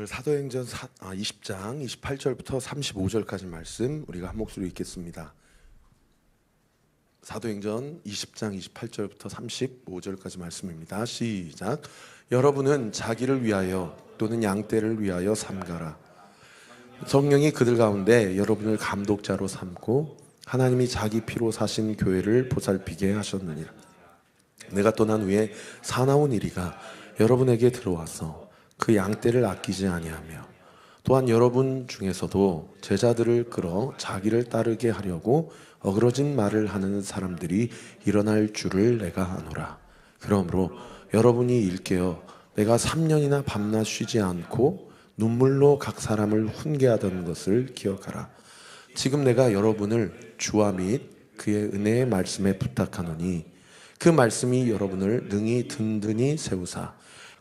오늘 사도행전 20장 28절부터 35절까지 말씀 우리가 한 목소리 읽겠습니다. 사도행전 20장 28절부터 35절까지 말씀입니다. 시작. 여러분은 자기를 위하여 또는 양떼를 위하여 삼가라. 성령이 그들 가운데 여러분을 감독자로 삼고 하나님이 자기 피로 사신 교회를 보살피게 하셨느니라. 내가 떠난 후에 사나운 이리가 여러분에게 들어와서 그 양떼를 아끼지 아니하며 또한 여러분 중에서도 제자들을 끌어 자기를 따르게 하려고 어그러진 말을 하는 사람들이 일어날 줄을 내가 아노라. 그러므로 여러분이 일깨어 내가 3년이나 밤낮 쉬지 않고 눈물로 각 사람을 훈계하던 것을 기억하라. 지금 내가 여러분을 주와 및 그의 은혜의 말씀에 부탁하노니 그 말씀이 여러분을 능히 든든히 세우사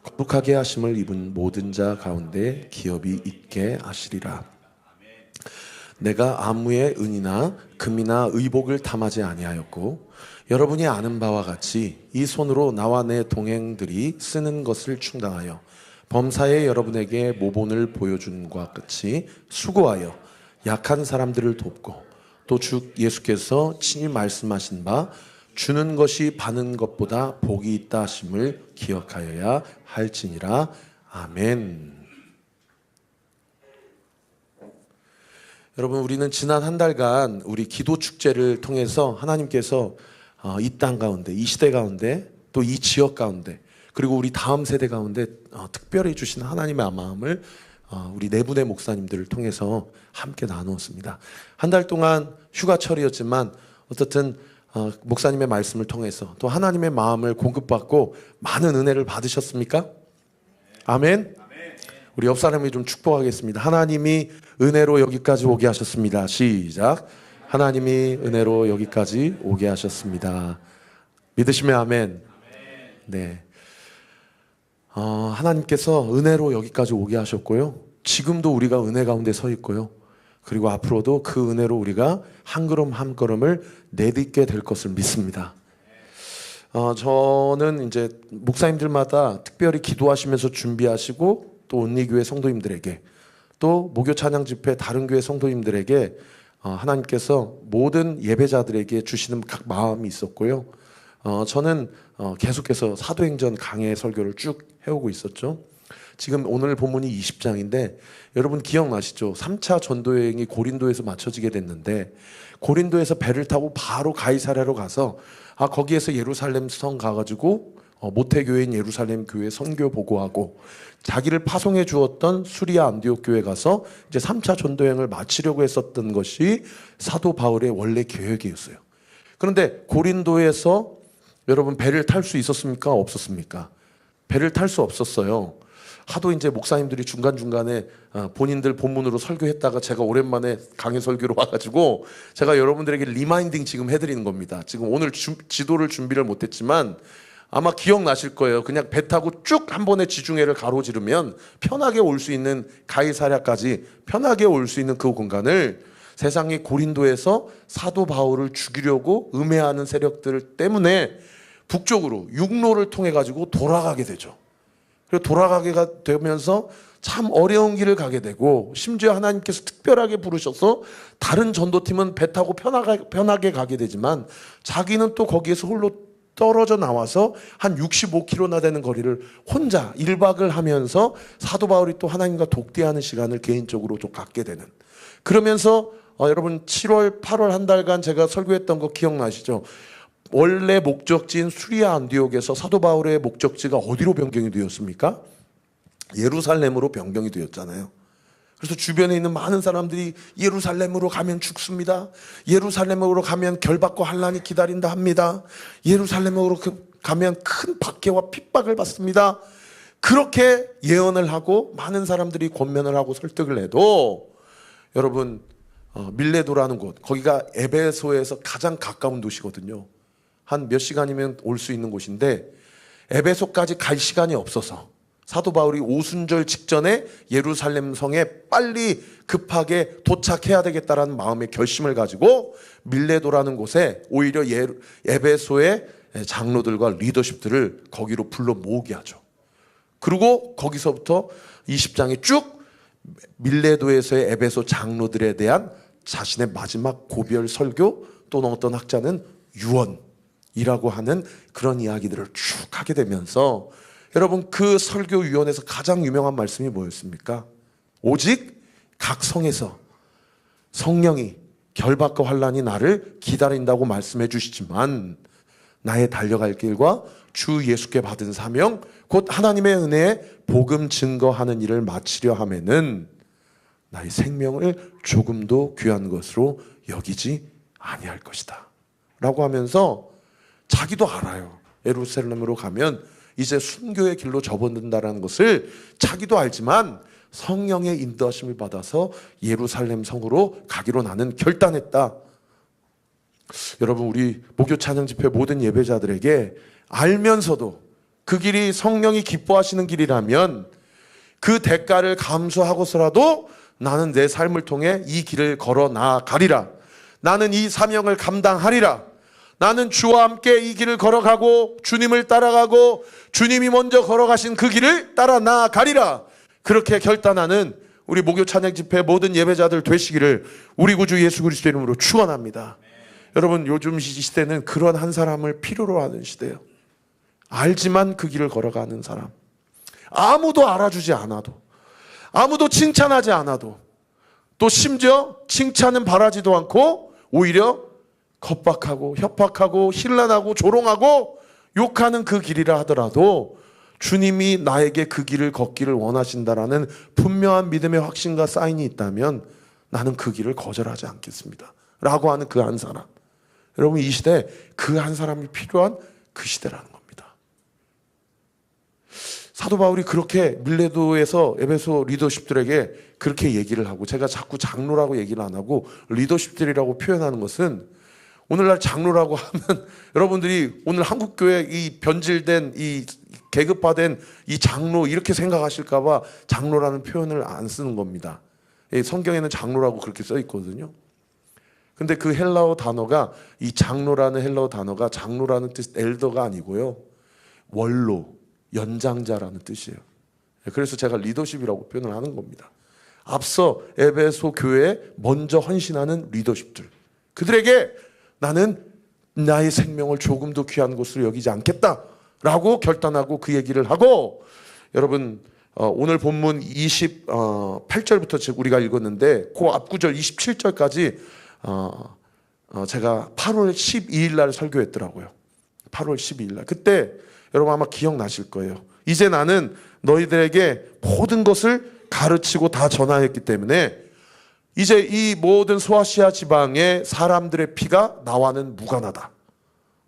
거룩하게 하심을 입은 모든 자 가운데 기업이 있게 하시리라. 내가 아무의 은이나 금이나 의복을 탐하지 아니하였고 여러분이 아는 바와 같이 이 손으로 나와 내 동행들이 쓰는 것을 충당하여 범사에 여러분에게 모본을 보여준과 같이 수고하여 약한 사람들을 돕고 또 주 예수께서 친히 말씀하신 바 주는 것이 받는 것보다 복이 있다 하심을 기억하여야 할지니라. 아멘. 여러분, 우리는 지난 한 달간 우리 기도 축제를 통해서 하나님께서 이 땅 가운데, 이 시대 가운데, 또 이 지역 가운데, 그리고 우리 다음 세대 가운데 특별히 주신 하나님의 마음을 우리 네 분의 목사님들을 통해서 함께 나누었습니다. 한 달 동안 휴가철이었지만 어떻든 목사님의 말씀을 통해서 또 하나님의 마음을 공급받고 많은 은혜를 받으셨습니까? 아멘. 우리 옆 사람이 좀 축복하겠습니다. 하나님이 은혜로 여기까지 오게 하셨습니다. 시작. 하나님이 은혜로 여기까지 오게 하셨습니다. 믿으시면 아멘. 네. 하나님께서 은혜로 여기까지 오게 하셨고요. 지금도 우리가 은혜 가운데 서 있고요. 그리고 앞으로도 그 은혜로 우리가 한 걸음 한 걸음을 내딛게 될 것을 믿습니다. 저는 이제 목사님들마다 특별히 기도하시면서 준비하시고 또 온리교회 성도님들에게 또 목요 찬양 집회 다른 교회 성도님들에게 하나님께서 모든 예배자들에게 주시는 각 마음이 있었고요. 저는 계속해서 사도행전 강해 설교를 쭉 해오고 있었죠. 지금 오늘 본문이 20장인데 여러분 기억나시죠? 3차 전도여행이 고린도에서 마쳐지게 됐는데 고린도에서 배를 타고 바로 가이사랴로 가서 거기에서 예루살렘 성 가가지고 모태교회인 예루살렘 교회 선교 보고하고 자기를 파송해 주었던 수리아 안디옥 교회 가서 이제 3차 전도여행을 마치려고 했었던 것이 사도 바울의 원래 계획이었어요. 그런데 고린도에서 여러분 배를 탈 수 있었습니까? 없었습니까? 배를 탈 수 없었어요. 하도 이제 목사님들이 중간중간에 본인들 본문으로 설교했다가 제가 오랜만에 강의 설교로 와가지고 제가 여러분들에게 리마인딩 지금 해드리는 겁니다. 지금 오늘 지도를 준비를 못했지만 아마 기억나실 거예요. 그냥 배 타고 쭉 한 번에 지중해를 가로지르면 편하게 올 수 있는 가이사랴까지 편하게 올 수 있는 그 공간을 세상의 고린도에서 사도 바울을 죽이려고 음해하는 세력들 때문에 북쪽으로 육로를 통해 가지고 돌아가게 되죠. 그리고 돌아가게 되면서 참 어려운 길을 가게 되고 심지어 하나님께서 특별하게 부르셔서 다른 전도팀은 배 타고 편하게 가게 되지만 자기는 또 거기에서 홀로 떨어져 나와서 한 65km나 되는 거리를 혼자 1박을 하면서 사도 바울이 또 하나님과 독대하는 시간을 개인적으로 좀 갖게 되는 그러면서 여러분 7월 8월 한 달간 제가 설교했던 거 기억나시죠? 원래 목적지인 수리아 안디옥에서 사도 바울의 목적지가 어디로 변경이 되었습니까? 예루살렘으로 변경이 되었잖아요. 그래서 주변에 있는 많은 사람들이 예루살렘으로 가면 죽습니다. 예루살렘으로 가면 결박과 환난이 기다린다 합니다. 예루살렘으로 가면 큰 박해와 핍박을 받습니다. 그렇게 예언을 하고 많은 사람들이 권면을 하고 설득을 해도 여러분 밀레도라는 곳 거기가 에베소에서 가장 가까운 도시거든요. 한 몇 시간이면 올 수 있는 곳인데 에베소까지 갈 시간이 없어서 사도 바울이 오순절 직전에 예루살렘 성에 빨리 급하게 도착해야 되겠다라는 마음의 결심을 가지고 밀레도라는 곳에 오히려 에베소의 장로들과 리더십들을 거기로 불러 모으게 하죠. 그리고 거기서부터 20장에 쭉 밀레도에서의 에베소 장로들에 대한 자신의 마지막 고별 설교, 또는 어떤 학자는 유언이라고 하는 그런 이야기들을 쭉 하게 되면서 여러분, 그 설교 유언에서 가장 유명한 말씀이 뭐였습니까? 오직 각 성에서 성령이 결박과 환난이 나를 기다린다고 말씀해 주시지만 나의 달려갈 길과 주 예수께 받은 사명, 곧 하나님의 은혜에 복음 증거하는 일을 마치려 하면은 나의 생명을 조금도 귀한 것으로 여기지 아니할 것이다 라고 하면서, 자기도 알아요. 예루살렘으로 가면 이제 순교의 길로 접어든다는 것을 자기도 알지만 성령의 인도하심을 받아서 예루살렘 성으로 가기로 나는 결단했다. 여러분, 우리 목요 찬양 집회 모든 예배자들에게 알면서도 그 길이 성령이 기뻐하시는 길이라면 그 대가를 감수하고서라도 나는 내 삶을 통해 이 길을 걸어 나가리라. 나는 이 사명을 감당하리라. 나는 주와 함께 이 길을 걸어가고 주님을 따라가고 주님이 먼저 걸어가신 그 길을 따라 나가리라. 그렇게 결단하는 우리 목요 찬양 집회 모든 예배자들 되시기를 우리 구주 예수 그리스도 이름으로 축원합니다. 여러분, 요즘 시대는 그런 한 사람을 필요로 하는 시대예요. 알지만 그 길을 걸어가는 사람. 아무도 알아주지 않아도, 아무도 칭찬하지 않아도, 또 심지어 칭찬은 바라지도 않고 오히려 겁박하고 협박하고 힐난하고 조롱하고 욕하는 그 길이라 하더라도 주님이 나에게 그 길을 걷기를 원하신다라는 분명한 믿음의 확신과 사인이 있다면 나는 그 길을 거절하지 않겠습니다 라고 하는 그 한 사람. 여러분, 이 시대에 그 한 사람이 필요한 그 시대라는 겁니다. 사도 바울이 그렇게 밀레도에서 에베소 리더십들에게 그렇게 얘기를 하고, 제가 자꾸 장로라고 얘기를 안 하고 리더십들이라고 표현하는 것은, 오늘날 장로라고 하면 여러분들이 오늘 한국교회 이 변질된 이 계급화된 이 장로 이렇게 생각하실까봐 장로라는 표현을 안 쓰는 겁니다. 성경에는 장로라고 그렇게 써 있거든요. 근데 그 헬라어 단어가, 이 장로라는 헬라어 단어가 장로라는 뜻, 엘더가 아니고요, 원로, 연장자라는 뜻이에요. 그래서 제가 리더십이라고 표현을 하는 겁니다. 앞서 에베소 교회에 먼저 헌신하는 리더십들, 그들에게 나는 나의 생명을 조금도 귀한 것으로 여기지 않겠다라고 결단하고 그 얘기를 하고, 여러분, 오늘 본문 28절부터 즉 우리가 읽었는데 그 앞구절 27절까지 제가 8월 12일 날 설교했더라고요. 8월 12일 날. 그때 여러분 아마 기억나실 거예요. 이제 나는 너희들에게 모든 것을 가르치고 다 전하였기 때문에 이제 이 모든 소아시아 지방의 사람들의 피가 나와는 무관하다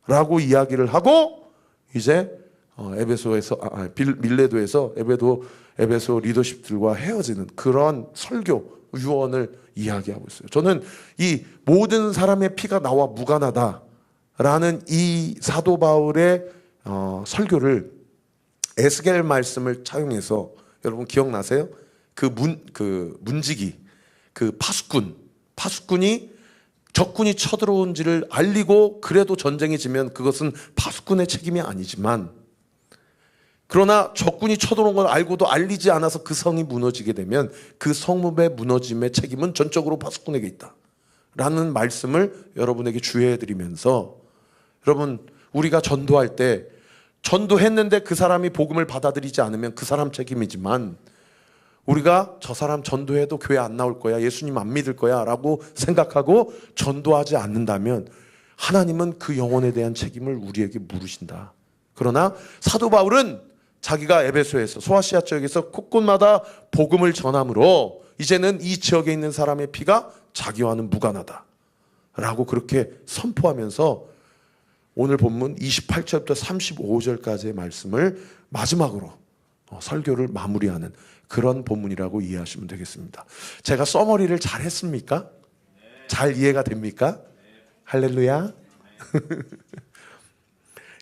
라고 이야기를 하고, 이제 에베소에서 밀레도에서 에베소 리더십들과 헤어지는 그런 설교 유언을 이야기하고 있어요. 저는 이 모든 사람의 피가 나와 무관하다라는 이 사도 바울의 설교를 에스겔 말씀을 차용해서, 여러분 기억나세요? 그 문지기, 그 파수꾼이 적군이 쳐들어온지를 알리고 그래도 전쟁이 지면 그것은 파수꾼의 책임이 아니지만, 그러나 적군이 쳐들어온 걸 알고도 알리지 않아서 그 성이 무너지게 되면 그 성읍의 무너짐의 책임은 전적으로 파수꾼에게 있다 라는 말씀을 여러분에게 주의해드리면서, 여러분, 우리가 전도할 때 전도했는데 그 사람이 복음을 받아들이지 않으면 그 사람 책임이지만, 우리가 저 사람 전도해도 교회 안 나올 거야, 예수님 안 믿을 거야 라고 생각하고 전도하지 않는다면 하나님은 그 영혼에 대한 책임을 우리에게 물으신다. 그러나 사도 바울은 자기가 에베소에서 소아시아 지역에서 곳곳마다 복음을 전함으로 이제는 이 지역에 있는 사람의 피가 자기와는 무관하다 라고 그렇게 선포하면서 오늘 본문 28절부터 35절까지의 말씀을 마지막으로 설교를 마무리하는 그런 본문이라고 이해하시면 되겠습니다. 제가 서머리를 잘 했습니까? 잘 이해가 됩니까? 할렐루야.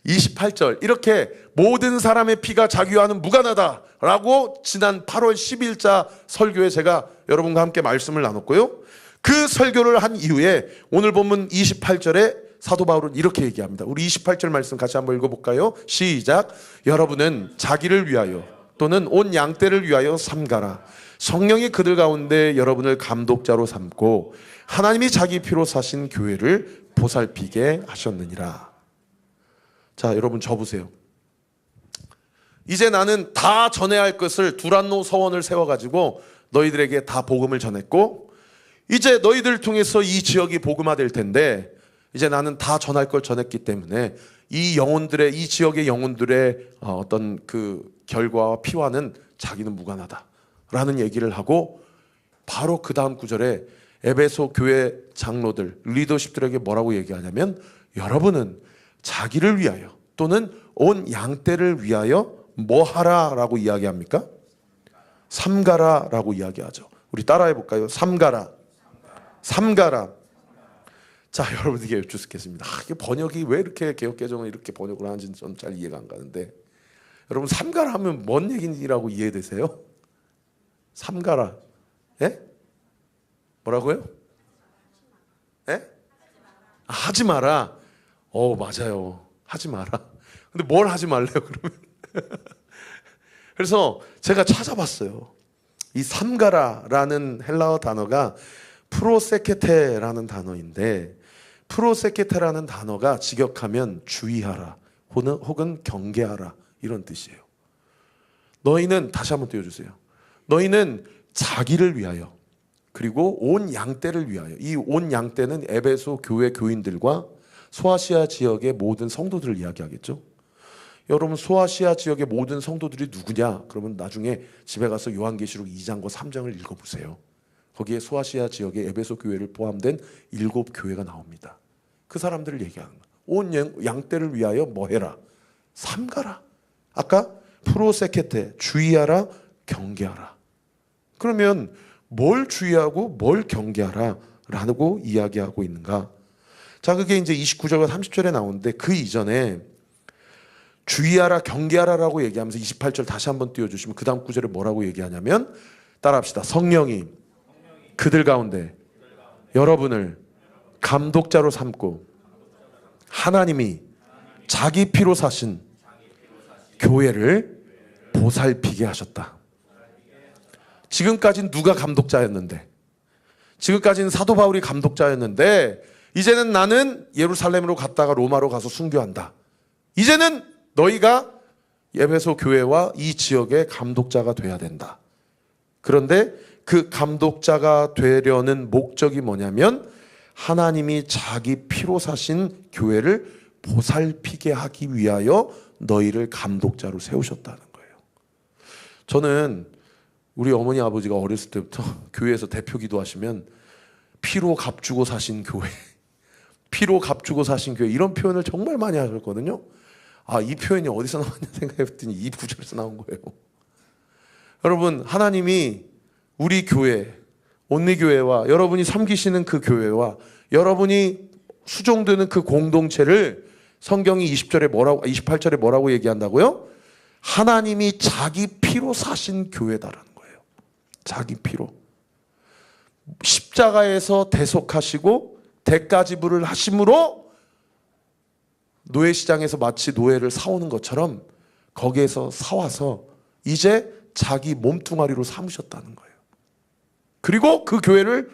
28절, 이렇게 모든 사람의 피가 자기와는 무관하다라고 지난 8월 10일자 설교에 제가 여러분과 함께 말씀을 나눴고요. 그 설교를 한 이후에 오늘 본문 28절에 사도 바울은 이렇게 얘기합니다. 우리 28절 말씀 같이 한번 읽어볼까요? 시작. 여러분은 자기를 위하여 또는 온 양떼를 위하여 삼가라. 성령이 그들 가운데 여러분을 감독자로 삼고 하나님이 자기 피로 사신 교회를 보살피게 하셨느니라. 자, 여러분 저 보세요. 이제 나는 다 전해야 할 것을 두란노 서원을 세워가지고 너희들에게 다 복음을 전했고, 이제 너희들 통해서 이 지역이 복음화될 텐데, 이제 나는 다 전할 걸 전했기 때문에 이 영혼들의, 이 지역의 영혼들의 어떤 그 결과와 피와는 자기는 무관하다라는 얘기를 하고, 바로 그 다음 구절에 에베소 교회 장로들, 리더십들에게 뭐라고 얘기하냐면, 여러분은 자기를 위하여 또는 온 양떼를 위하여 뭐 하라라고 이야기합니까? 삼가라라고 이야기하죠. 우리 따라해 볼까요? 삼가라. 삼가라. 자, 여러분에게 여쭙겠습니다. 이게 번역이 왜 이렇게 개역개정을 이렇게 번역을 하는지 좀 잘 이해가 안 가는데, 여러분 삼가라 하면 뭔 얘기라고 이해되세요? 삼가라. 예? 뭐라고요? 예? 하지 마라. 맞아요. 하지 마라. 근데 뭘 하지 말래요, 그러면? 그래서 제가 찾아봤어요. 이 삼가라라는 헬라어 단어가 프로세케테라는 단어인데, 프로세케테라는 단어가 직역하면 주의하라 혹은 경계하라 이런 뜻이에요. 너희는, 다시 한번 띄워주세요. 너희는 자기를 위하여, 그리고 온 양떼를 위하여. 이 온 양떼는 에베소 교회 교인들과 소아시아 지역의 모든 성도들을 이야기하겠죠. 여러분, 소아시아 지역의 모든 성도들이 누구냐? 그러면 나중에 집에 가서 요한계시록 2장과 3장을 읽어보세요. 거기에 소아시아 지역의 에베소 교회를 포함된 7교회가 나옵니다. 그 사람들을 얘기하는 거예요. 온 양떼를 위하여 뭐 해라? 삼가라. 아까 프로세케테, 주의하라, 경계하라. 그러면 뭘 주의하고 뭘 경계하라 라고 이야기하고 있는가? 자, 그게 이제 29절과 30절에 나오는데, 그 이전에 주의하라, 경계하라라고 얘기하면서 28절 다시 한번 띄워주시면 그 다음 구절에 뭐라고 얘기하냐면, 따라합시다. 성령이 그들 가운데 여러분을 감독자로 삼고 하나님이 자기 피로 사신 교회를 보살피게 하셨다. 지금까지는 누가 감독자였는데, 지금까지는 사도 바울이 감독자였는데, 이제는 나는 예루살렘으로 갔다가 로마로 가서 순교한다. 이제는 너희가 에베소 교회와 이 지역의 감독자가 돼야 된다. 그런데 그 감독자가 되려는 목적이 뭐냐면, 하나님이 자기 피로 사신 교회를 보살피게 하기 위하여 너희를 감독자로 세우셨다는 거예요. 저는 우리 어머니 아버지가 어렸을 때부터 교회에서 대표 기도하시면 피로 값주고 사신 교회, 피로 값주고 사신 교회, 이런 표현을 정말 많이 하셨거든요. 이 표현이 어디서 나왔냐 생각해봤더니 이 구절에서 나온 거예요. 여러분, 하나님이 우리 교회, 온리교회와 여러분이 섬기시는 그 교회와 여러분이 수종되는 그 공동체를 성경이 28절에 뭐라고 얘기한다고요? 하나님이 자기 피로 사신 교회다라는 거예요. 자기 피로. 십자가에서 대속하시고 대가지불을 하심으로 노예시장에서 마치 노예를 사오는 것처럼 거기에서 사와서 이제 자기 몸뚱아리로 삼으셨다는 거예요. 그리고 그 교회를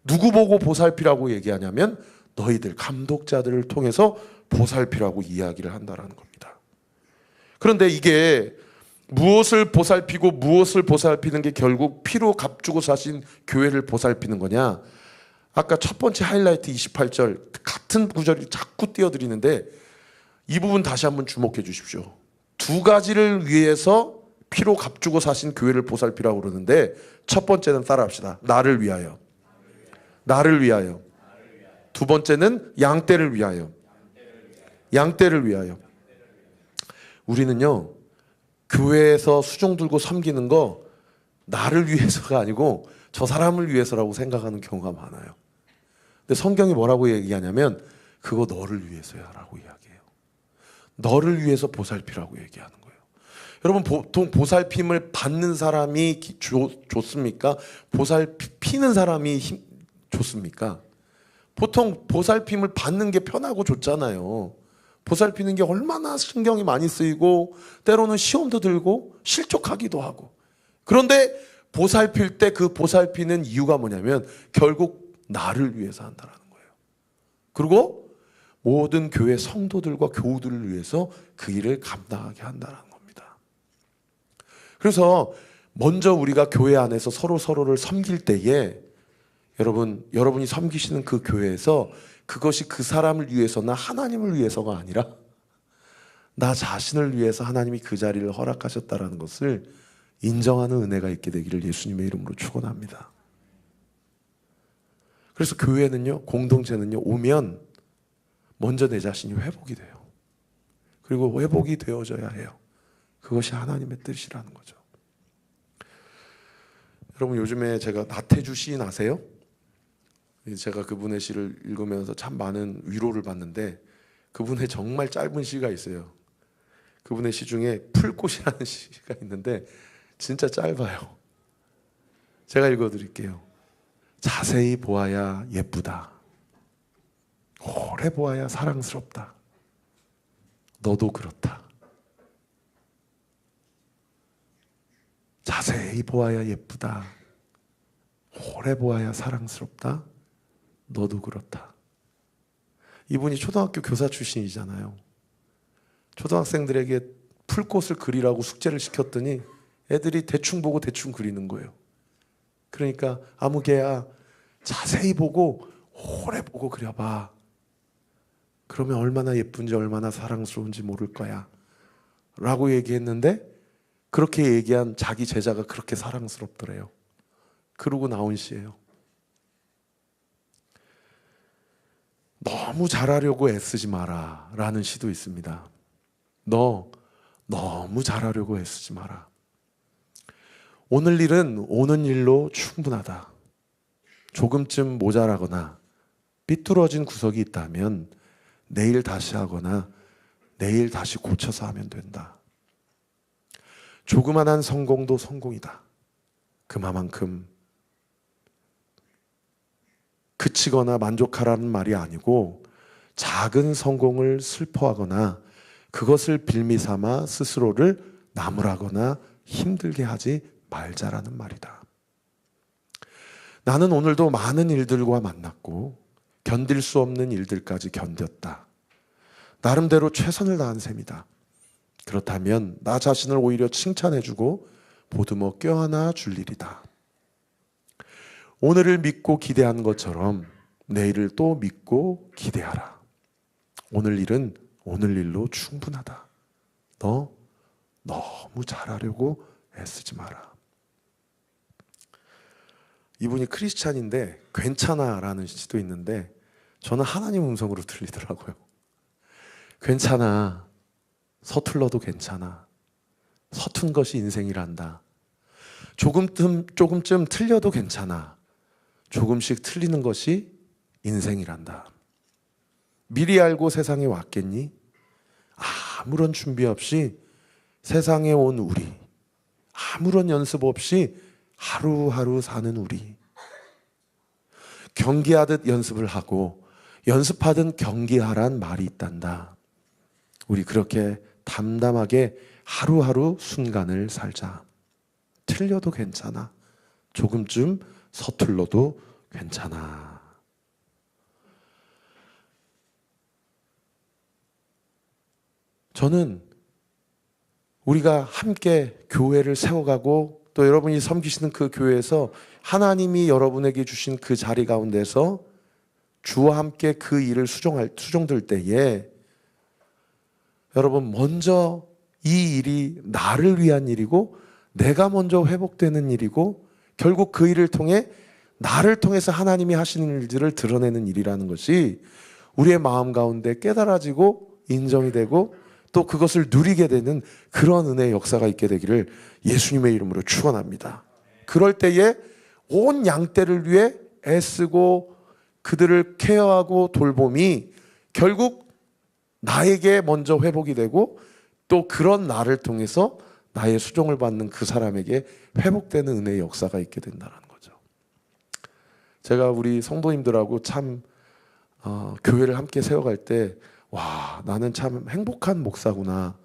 누구 보고 보살피라고 얘기하냐면, 너희들 감독자들을 통해서 보살피라고 이야기를 한다는 겁니다. 그런데 이게 무엇을 보살피고 무엇을 보살피는 게 결국 피로 값주고 사신 교회를 보살피는 거냐? 아까 첫 번째 하이라이트 28절 같은 구절이 자꾸 띄워드리는데, 이 부분 다시 한번 주목해 주십시오. 두 가지를 위해서 피로 값주고 사신 교회를 보살피라고 그러는데, 첫 번째는 따라합시다. 나를 위하여. 나를 위하여. 두 번째는 양떼를 위하여. 양떼를 위하여. 우리는요, 교회에서 수종 들고 섬기는 거 나를 위해서가 아니고 저 사람을 위해서라고 생각하는 경우가 많아요. 근데 성경이 뭐라고 얘기하냐면, 그거 너를 위해서야 라고 이야기해요. 너를 위해서 보살피라고 얘기하는 거예요. 여러분, 보통 보살핌을 받는 사람이 좋습니까? 보살피는 사람이 좋습니까? 보통 보살핌을 받는 게 편하고 좋잖아요. 보살피는 게 얼마나 신경이 많이 쓰이고 때로는 시험도 들고 실족하기도 하고. 그런데 보살필 때 그 보살피는 이유가 뭐냐면 결국 나를 위해서 한다는 거예요. 그리고 모든 교회 성도들과 교우들을 위해서 그 일을 감당하게 한다는 겁니다. 그래서 먼저 우리가 교회 안에서 서로를 섬길 때에 여러분이 섬기시는 그 교회에서 그것이 그 사람을 위해서나 하나님을 위해서가 아니라 나 자신을 위해서 하나님이 그 자리를 허락하셨다는 것을 인정하는 은혜가 있게 되기를 예수님의 이름으로 축원합니다. 그래서 교회는요, 공동체는요, 오면 먼저 내 자신이 회복이 돼요. 그리고 회복이 되어져야 해요. 그것이 하나님의 뜻이라는 거죠. 여러분, 요즘에 제가 나태주 시인 아세요? 제가 그분의 시를 읽으면서 참 많은 위로를 받는데 그분의 정말 짧은 시가 있어요. 그분의 시 중에 풀꽃이라는 시가 있는데 진짜 짧아요. 제가 읽어드릴게요. 자세히 보아야 예쁘다. 오래 보아야 사랑스럽다. 너도 그렇다. 자세히 보아야 예쁘다. 오래 보아야 사랑스럽다. 너도 그렇다. 이분이 초등학교 교사 출신이잖아요. 초등학생들에게 풀꽃을 그리라고 숙제를 시켰더니 애들이 대충 보고 대충 그리는 거예요. 그러니까 아무개야 자세히 보고 오래 보고 그려봐. 그러면 얼마나 예쁜지 얼마나 사랑스러운지 모를 거야 라고 얘기했는데 그렇게 얘기한 자기 제자가 그렇게 사랑스럽더래요. 그러고 나온 시예요. 너무 잘하려고 애쓰지 마라 라는 시도 있습니다. 너 너무 잘하려고 애쓰지 마라. 오늘 일은 오는 일로 충분하다. 조금쯤 모자라거나 삐뚤어진 구석이 있다면 내일 다시 하거나 내일 다시 고쳐서 하면 된다. 조그만한 성공도 성공이다. 그만큼 그치거나 만족하라는 말이 아니고 작은 성공을 슬퍼하거나 그것을 빌미 삼아 스스로를 나무라거나 힘들게 하지 말자라는 말이다. 나는 오늘도 많은 일들과 만났고 견딜 수 없는 일들까지 견뎠다. 나름대로 최선을 다한 셈이다. 그렇다면 나 자신을 오히려 칭찬해주고 보듬어 껴안아 줄 일이다. 오늘을 믿고 기대한 것처럼 내일을 또 믿고 기대하라. 오늘 일은 오늘 일로 충분하다. 너 너무 잘하려고 애쓰지 마라. 이분이 크리스찬인데 괜찮아 라는 시도 있는데 저는 하나님 음성으로 들리더라고요. 괜찮아. 서툴러도 괜찮아. 서툰 것이 인생이란다. 조금쯤 틀려도 괜찮아. 조금씩 틀리는 것이 인생이란다. 미리 알고 세상에 왔겠니? 아무런 준비 없이 세상에 온 우리, 아무런 연습 없이 하루하루 사는 우리, 경기하듯 연습을 하고 연습하듯 경기하란 말이 있단다. 우리 그렇게 담담하게 하루하루 순간을 살자. 틀려도 괜찮아. 조금쯤 서툴러도 괜찮아. 저는 우리가 함께 교회를 세워가고 또 여러분이 섬기시는 그 교회에서 하나님이 여러분에게 주신 그 자리 가운데서 주와 함께 그 일을 수종될 때에 여러분 먼저 이 일이 나를 위한 일이고 내가 먼저 회복되는 일이고 결국 그 일을 통해 나를 통해서 하나님이 하시는 일들을 드러내는 일이라는 것이 우리의 마음 가운데 깨달아지고 인정이 되고 또 그것을 누리게 되는 그런 은혜의 역사가 있게 되기를 예수님의 이름으로 축원합니다. 그럴 때에 온 양떼를 위해 애쓰고 그들을 케어하고 돌봄이 결국 나에게 먼저 회복이 되고 또 그런 나를 통해서 나의 수종을 받는 그 사람에게 회복되는 은혜의 역사가 있게 된다는 거죠. 제가 우리 성도님들하고 참 교회를 함께 세워갈 때 와, 나는 참 행복한 목사구나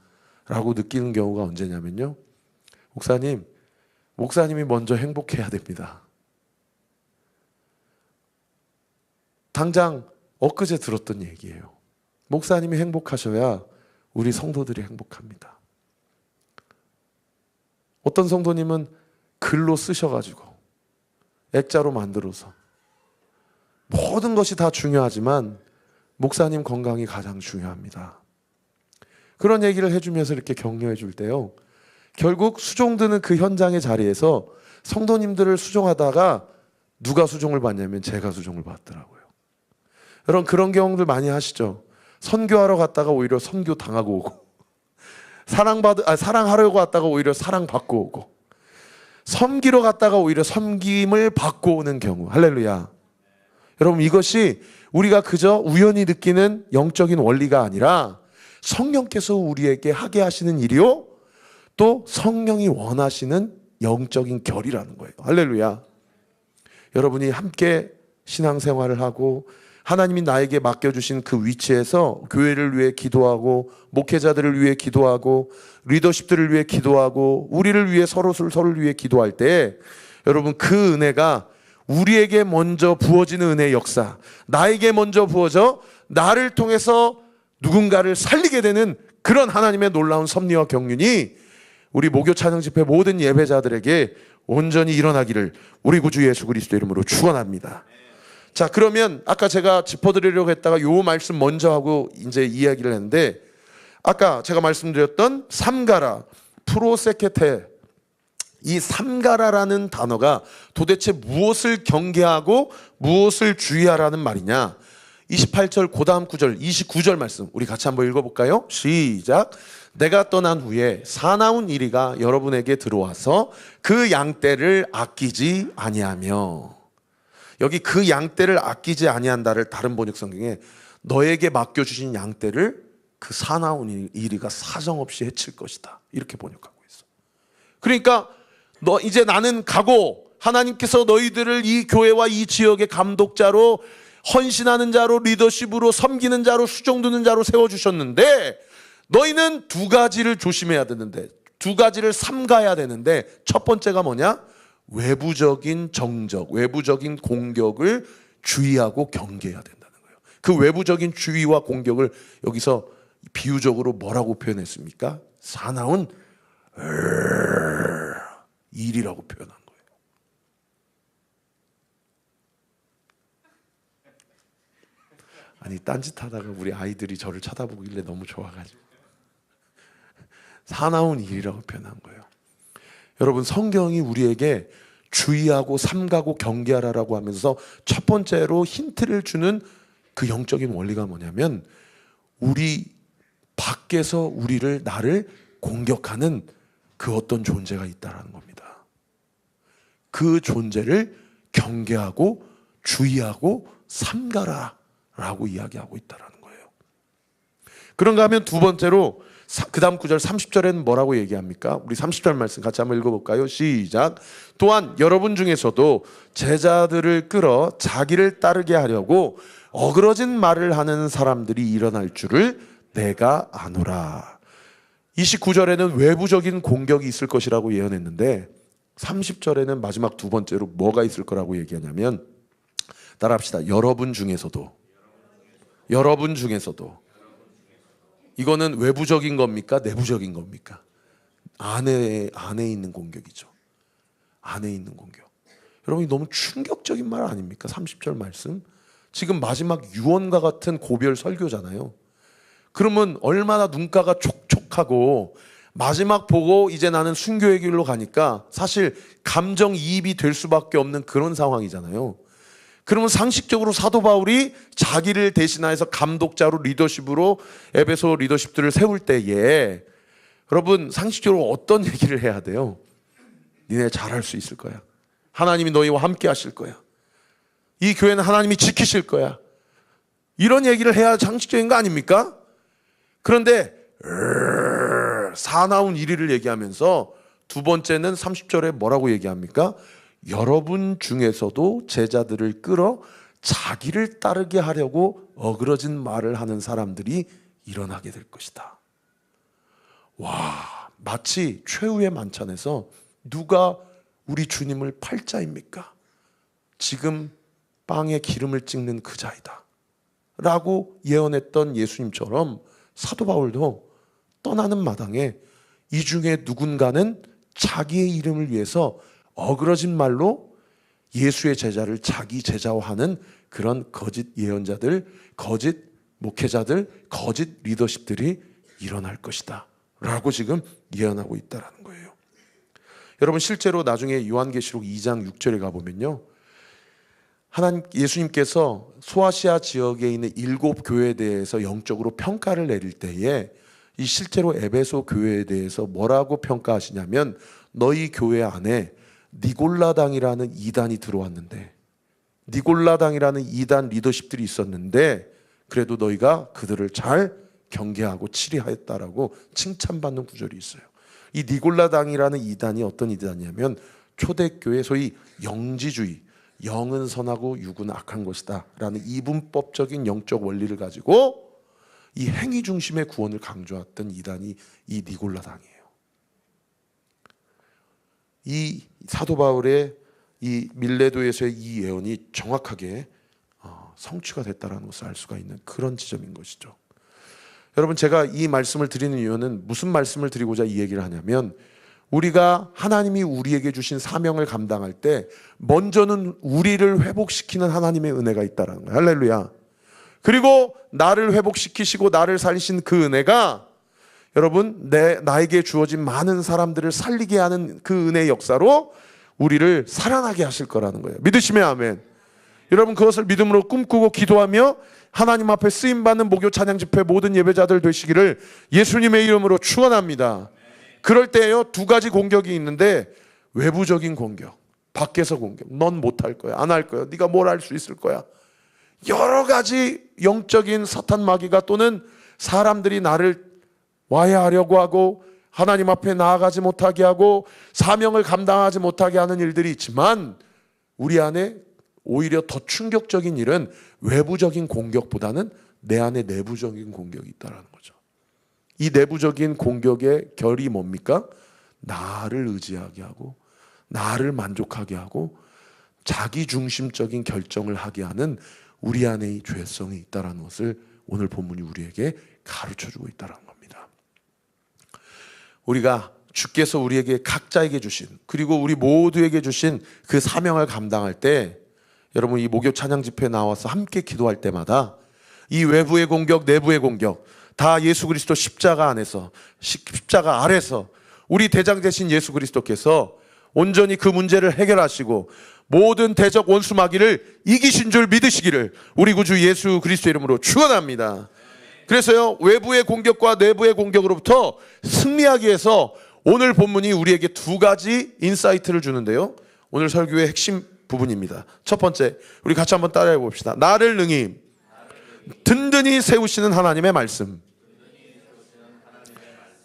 라고 느끼는 경우가 언제냐면요, 목사님이 먼저 행복해야 됩니다. 당장 엊그제 들었던 얘기예요. 목사님이 행복하셔야 우리 성도들이 행복합니다. 어떤 성도님은 글로 쓰셔가지고 액자로 만들어서 모든 것이 다 중요하지만 목사님 건강이 가장 중요합니다. 그런 얘기를 해주면서 이렇게 격려해 줄 때요, 결국 수종드는 그 현장의 자리에서 성도님들을 수종하다가 누가 수종을 받냐면 제가 수종을 받더라고요. 여러분, 그런 경험들 많이 하시죠? 선교하러 갔다가 오히려 선교 당하고 오고, 사랑하려고 갔다가 오히려 사랑받고 오고, 섬기러 갔다가 오히려 섬김을 받고 오는 경우. 할렐루야. 여러분, 이것이 우리가 그저 우연히 느끼는 영적인 원리가 아니라 성령께서 우리에게 하게 하시는 일이요, 또 성령이 원하시는 영적인 결이라는 거예요. 할렐루야. 여러분이 함께 신앙생활을 하고 하나님이 나에게 맡겨주신 그 위치에서 교회를 위해 기도하고, 목회자들을 위해 기도하고, 리더십들을 위해 기도하고, 우리를 위해 서로를 위해 기도할 때, 여러분, 그 은혜가 우리에게 먼저 부어지는 은혜의 역사, 나에게 먼저 부어져 나를 통해서 누군가를 살리게 되는 그런 하나님의 놀라운 섭리와 경륜이 우리 목요 찬양 집회 모든 예배자들에게 온전히 일어나기를 우리 구주 예수 그리스도 이름으로 축원합니다. 자, 그러면 아까 제가 짚어드리려고 했다가 요 말씀 먼저 하고 이제 이야기를 했는데, 아까 제가 말씀드렸던 삼가라, 프로세케테, 이 삼가라라는 단어가 도대체 무엇을 경계하고 무엇을 주의하라는 말이냐? 28절 그 다음 구절 29절 말씀 우리 같이 한번 읽어볼까요? 시작. 내가 떠난 후에 사나운 이리가 여러분에게 들어와서 그 양떼를 아끼지 아니하며, 여기 그 양떼를 아끼지 아니한다를 다른 번역 성경에 너에게 맡겨주신 양떼를 그 사나운 이리가 사정없이 해칠 것이다, 이렇게 번역하고 있어. 그러니까 이제 나는 가고 하나님께서 너희들을 이 교회와 이 지역의 감독자로, 헌신하는 자로, 리더십으로, 섬기는 자로, 수종드는 자로 세워주셨는데, 너희는 두 가지를 조심해야 되는데, 두 가지를 삼가야 되는데, 첫 번째가 뭐냐? 외부적인 정적, 외부적인 공격을 주의하고 경계해야 된다는 거예요. 그 외부적인 주의와 공격을 여기서 비유적으로 뭐라고 표현했습니까? 사나운 일이라고 표현한 거예요. 아니, 딴짓하다가 우리 아이들이 저를 쳐다보길래 너무 좋아가지고 사나운 일이라고 표현한 거예요. 여러분, 성경이 우리에게 주의하고 삼가고 경계하라라고 하면서 첫 번째로 힌트를 주는 그 영적인 원리가 뭐냐면, 우리 밖에서 나를 공격하는 그 어떤 존재가 있다는 겁니다. 그 존재를 경계하고 주의하고 삼가라 라고 이야기하고 있다는 거예요. 그런가 하면 두 번째로 그 다음 구절 30절에는 뭐라고 얘기합니까? 우리 30절 말씀 같이 한번 읽어볼까요? 시작. 또한 여러분 중에서도 제자들을 끌어 자기를 따르게 하려고 어그러진 말을 하는 사람들이 일어날 줄을 내가 아노라. 29절에는 외부적인 공격이 있을 것이라고 예언했는데 30절에는 마지막 두 번째로 뭐가 있을 거라고 얘기하냐면, 따라합시다. 여러분 중에서도. 이거는 외부적인 겁니까? 내부적인 겁니까? 안에 있는 공격이죠. 안에 있는 공격. 여러분, 너무 충격적인 말 아닙니까? 30절 말씀. 지금 마지막 유언과 같은 고별 설교잖아요. 그러면 얼마나 눈가가 촉촉하고 마지막 보고 이제 나는 순교의 길로 가니까 사실 감정이입이 될 수밖에 없는 그런 상황이잖아요. 그러면 상식적으로 사도 바울이 자기를 대신하여서 감독자로, 리더십으로 에베소 리더십들을 세울 때에 여러분, 상식적으로 어떤 얘기를 해야 돼요? 니네 잘할 수 있을 거야. 하나님이 너희와 함께 하실 거야. 이 교회는 하나님이 지키실 거야. 이런 얘기를 해야 상식적인 거 아닙니까? 그런데 사나운 일위를 얘기하면서 두 번째는 30절에 뭐라고 얘기합니까? 여러분 중에서도 제자들을 끌어 자기를 따르게 하려고 어그러진 말을 하는 사람들이 일어나게 될 것이다. 와, 마치 최후의 만찬에서 누가 우리 주님을 팔자입니까? 지금 빵에 기름을 찍는 그 자이다 라고 예언했던 예수님처럼 사도 바울도 떠나는 마당에 이 중에 누군가는 자기의 이름을 위해서 어그러진 말로 예수의 제자를 자기 제자화하는 그런 거짓 예언자들, 거짓 목회자들, 거짓 리더십들이 일어날 것이다 라고 지금 예언하고 있다는 거예요. 여러분, 실제로 나중에 요한계시록 2장 6절에 가보면요, 예수님께서 소아시아 지역에 있는 7 교회에 대해서 영적으로 평가를 내릴 때에 이 실제로 에베소 교회에 대해서 뭐라고 평가하시냐면, 너희 교회 안에 니골라당이라는 이단이 들어왔는데, 니골라당이라는 이단 리더십들이 있었는데 그래도 너희가 그들을 잘 경계하고 치리하였다라고 칭찬받는 구절이 있어요. 이 니골라당이라는 이단이 어떤 이단이냐면 초대교회 소위 영지주의, 영은 선하고 육은 악한 것이다 라는 이분법적인 영적 원리를 가지고 이 행위 중심의 구원을 강조했던 이단이 이 니골라당이에요. 이 사도 바울의 이 밀레도에서의 이 예언이 정확하게 성취가 됐다는 것을 알 수가 있는 그런 지점인 것이죠. 여러분, 제가 이 말씀을 드리는 이유는 무슨 말씀을 드리고자 이 얘기를 하냐면, 우리가 하나님이 우리에게 주신 사명을 감당할 때 먼저는 우리를 회복시키는 하나님의 은혜가 있다는 거예요. 할렐루야. 그리고 나를 회복시키시고 나를 살리신 그 은혜가 여러분, 나에게 주어진 많은 사람들을 살리게 하는 그 은혜의 역사로 우리를 살아나게 하실 거라는 거예요. 믿으시면 아멘. 여러분, 그것을 믿음으로 꿈꾸고 기도하며 하나님 앞에 쓰임받는 목요 찬양 집회 모든 예배자들 되시기를 예수님의 이름으로 축원합니다. 그럴 때에요, 2가지 공격이 있는데, 외부적인 공격, 밖에서 공격. 넌 못할 거야, 안 할 거야, 네가 뭘 할 수 있을 거야. 여러 가지 영적인 사탄 마귀가 또는 사람들이 나를 와해하려고 하고 하나님 앞에 나아가지 못하게 하고 사명을 감당하지 못하게 하는 일들이 있지만, 우리 안에 오히려 더 충격적인 일은 외부적인 공격보다는 내 안에 내부적인 공격이 있다는 거죠. 이 내부적인 공격의 결이 뭡니까? 나를 의지하게 하고 나를 만족하게 하고 자기중심적인 결정을 하게 하는 우리 안에 이 죄성이 있다는 것을 오늘 본문이 우리에게 가르쳐주고 있다는 겁니다. 우리가 주께서 우리에게 각자에게 주신, 그리고 우리 모두에게 주신 그 사명을 감당할 때, 여러분, 이 목요 찬양 집회에 나와서 함께 기도할 때마다 이 외부의 공격, 내부의 공격 다 예수 그리스도 십자가 안에서, 십자가 아래서 우리 대장 되신 예수 그리스도께서 온전히 그 문제를 해결하시고 모든 대적 원수 마귀를 이기신 줄 믿으시기를 우리 구주 예수 그리스도 이름으로 축원합니다. 그래서요, 외부의 공격과 내부의 공격으로부터 승리하기 위해서 오늘 본문이 우리에게 2가지 인사이트를 주는데요, 오늘 설교의 핵심 부분입니다. 첫 번째, 우리 같이 한번 따라해 봅시다. 나를 능히 든든히 세우시는 하나님의 말씀.